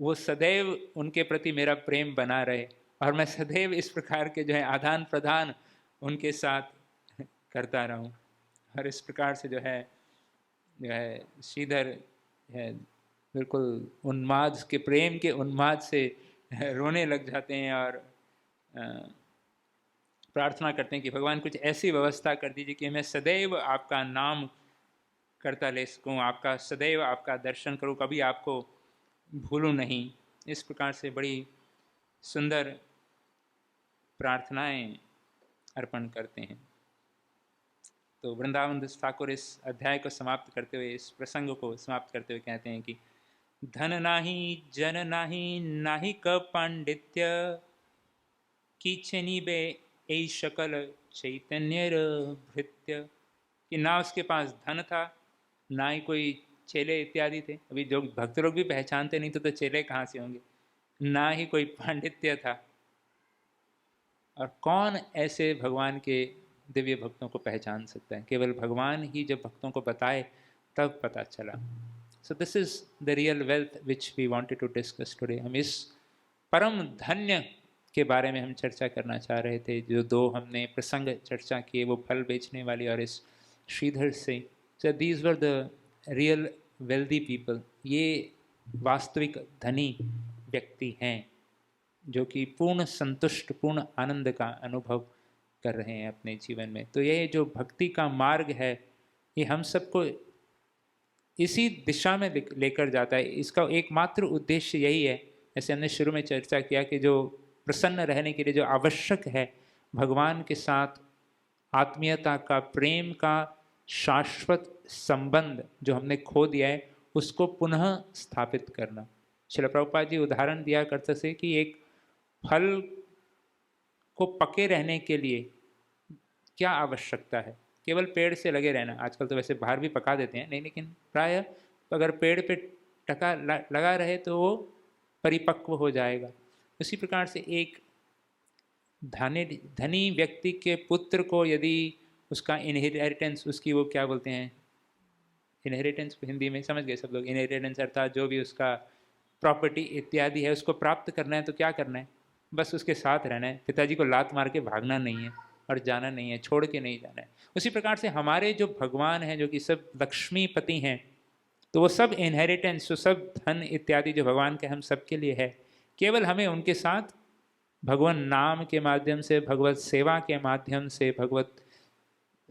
वो सदैव उनके प्रति मेरा प्रेम बना रहे, और मैं सदैव इस प्रकार के जो है आदान प्रदान उनके साथ करता रहूं। और इस प्रकार से जो है श्रीधर है बिल्कुल उन्माद के, प्रेम के उन्माद से रोने लग जाते हैं और प्रार्थना करते हैं कि भगवान कुछ ऐसी व्यवस्था कर दीजिए कि मैं सदैव आपका नाम करता ले सकूँ, आपका सदैव आपका दर्शन करूँ, कभी आपको भूलूँ नहीं। इस प्रकार से बड़ी सुंदर प्रार्थनाएं अर्पण करते हैं। तो वृंदावन दास ठाकुर इस अध्याय को समाप्त करते हुए, इस प्रसंग को समाप्त करते हुए कहते हैं कि धन नाही जन नाही नाही क पांडित्य कीचनी बे ए शकल चैतन्य भृत्य, कि ना उसके पास धन था, ना ही कोई चेले इत्यादि थे। अभी जो भक्त लोग भी पहचानते नहीं तो चेले कहाँ से होंगे। ना ही कोई पांडित्य था। और कौन ऐसे भगवान के दिव्य भक्तों को पहचान सकता है? केवल भगवान ही जब भक्तों को बताए तब पता चला। So this is the real wealth which we wanted to discuss today. हम इस परम धन्य के बारे में हम चर्चा करना चाह रहे थे। जो दो हमने प्रसंग चर्चा किए, वो फल बेचने वाली और इस श्रीधर से। So these were the real wealthy people. ये वास्तविक धनी व्यक्ति हैं जो कि पूर्ण संतुष्ट, पूर्ण आनंद का अनुभव कर रहे हैं अपने जीवन में। तो ये जो भक्ति का मार्ग है, ये हम सबको इसी दिशा में लेकर जाता है। इसका एकमात्र उद्देश्य यही है, जैसे हमने शुरू में चर्चा किया, कि जो प्रसन्न रहने के लिए जो आवश्यक है, भगवान के साथ आत्मीयता का, प्रेम का शाश्वत संबंध जो हमने खो दिया है, उसको पुनः स्थापित करना। श्रील प्रभुपाद जी उदाहरण दिया करते थे कि एक फल को पके रहने के लिए क्या आवश्यकता है? केवल पेड़ से लगे रहना। आजकल तो वैसे बाहर भी पका देते हैं, नहीं, लेकिन प्रायः अगर पेड़ पे टका लगा रहे तो वो परिपक्व हो जाएगा। उसी प्रकार से एक धनी व्यक्ति के पुत्र को यदि उसका इनहेरिटेंस, उसकी वो क्या बोलते हैं, इनहेरिटेंस हिंदी में समझ गए सब लोग, इनहेरिटेंस अर्थात जो भी उसका प्रॉपर्टी इत्यादि है उसको प्राप्त करना है, तो क्या करना है? बस उसके साथ रहना है। पिताजी को लात मार के भागना नहीं है और जाना नहीं है, छोड़ के नहीं जाना है। उसी प्रकार से हमारे जो भगवान हैं, जो कि सब लक्ष्मीपति हैं, तो वो सब इनहेरिटेंस, वो सब धन इत्यादि जो भगवान के हम सबके लिए है, केवल हमें उनके साथ भगवान नाम के माध्यम से, भगवत सेवा के माध्यम से, भगवत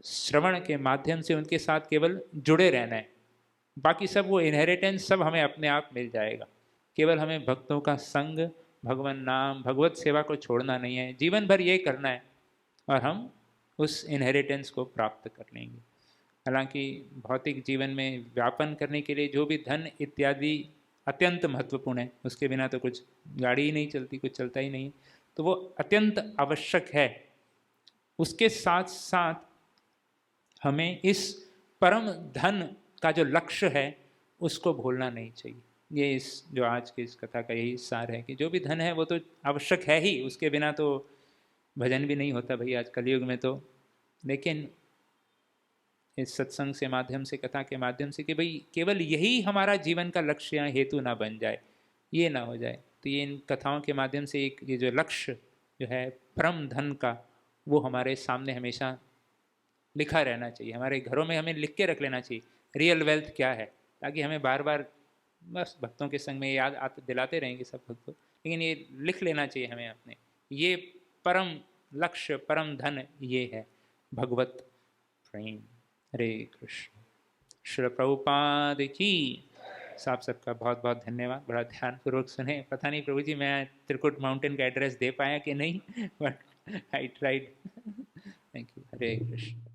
श्रवण के माध्यम से उनके साथ केवल जुड़े रहना है। बाकी सब वो इनहेरिटेंस सब हमें अपने आप मिल जाएगा। केवल हमें भक्तों का संग, भगवान नाम, भगवत सेवा को छोड़ना नहीं है, जीवन भर ये करना है और हम उस इनहेरिटेंस को प्राप्त कर लेंगे। हालांकि भौतिक जीवन में व्यापन करने के लिए जो भी धन इत्यादि अत्यंत महत्वपूर्ण है, उसके बिना तो कुछ गाड़ी ही नहीं चलती, कुछ चलता ही नहीं, तो वो अत्यंत आवश्यक है। उसके साथ साथ हमें इस परम धन का जो लक्ष्य है उसको भूलना नहीं चाहिए। ये इस जो आज की इस कथा का यही सार है कि जो भी धन है वो तो आवश्यक है ही, उसके बिना तो भजन भी नहीं होता भाई आज कलयुग में तो। लेकिन इस सत्संग से माध्यम से, कथा के माध्यम से, कि भाई केवल यही हमारा जीवन का लक्ष्य या हेतु ना बन जाए, ये ना हो जाए। तो ये इन कथाओं के माध्यम से एक ये जो लक्ष्य जो है परम धन का, वो हमारे सामने हमेशा लिखा रहना चाहिए। हमारे घरों में हमें लिख के रख लेना चाहिए रियल वेल्थ क्या है, ताकि हमें बार बार बस भक्तों के संग में याद दिलाते रहेंगे सब भक्तों, लेकिन ये लिख लेना चाहिए हमें अपने, ये परम लक्ष्य, परम धन ये है भगवत प्रेम। हरे कृष्ण। श्री प्रभुपाद की। साहब सबका बहुत बहुत धन्यवाद, बड़ा ध्यानपूर्वक सुने। पता नहीं प्रभु जी मैं त्रिकुट माउंटेन का एड्रेस दे पाया कि नहीं, but I tried. Thank you. Hare Krishna.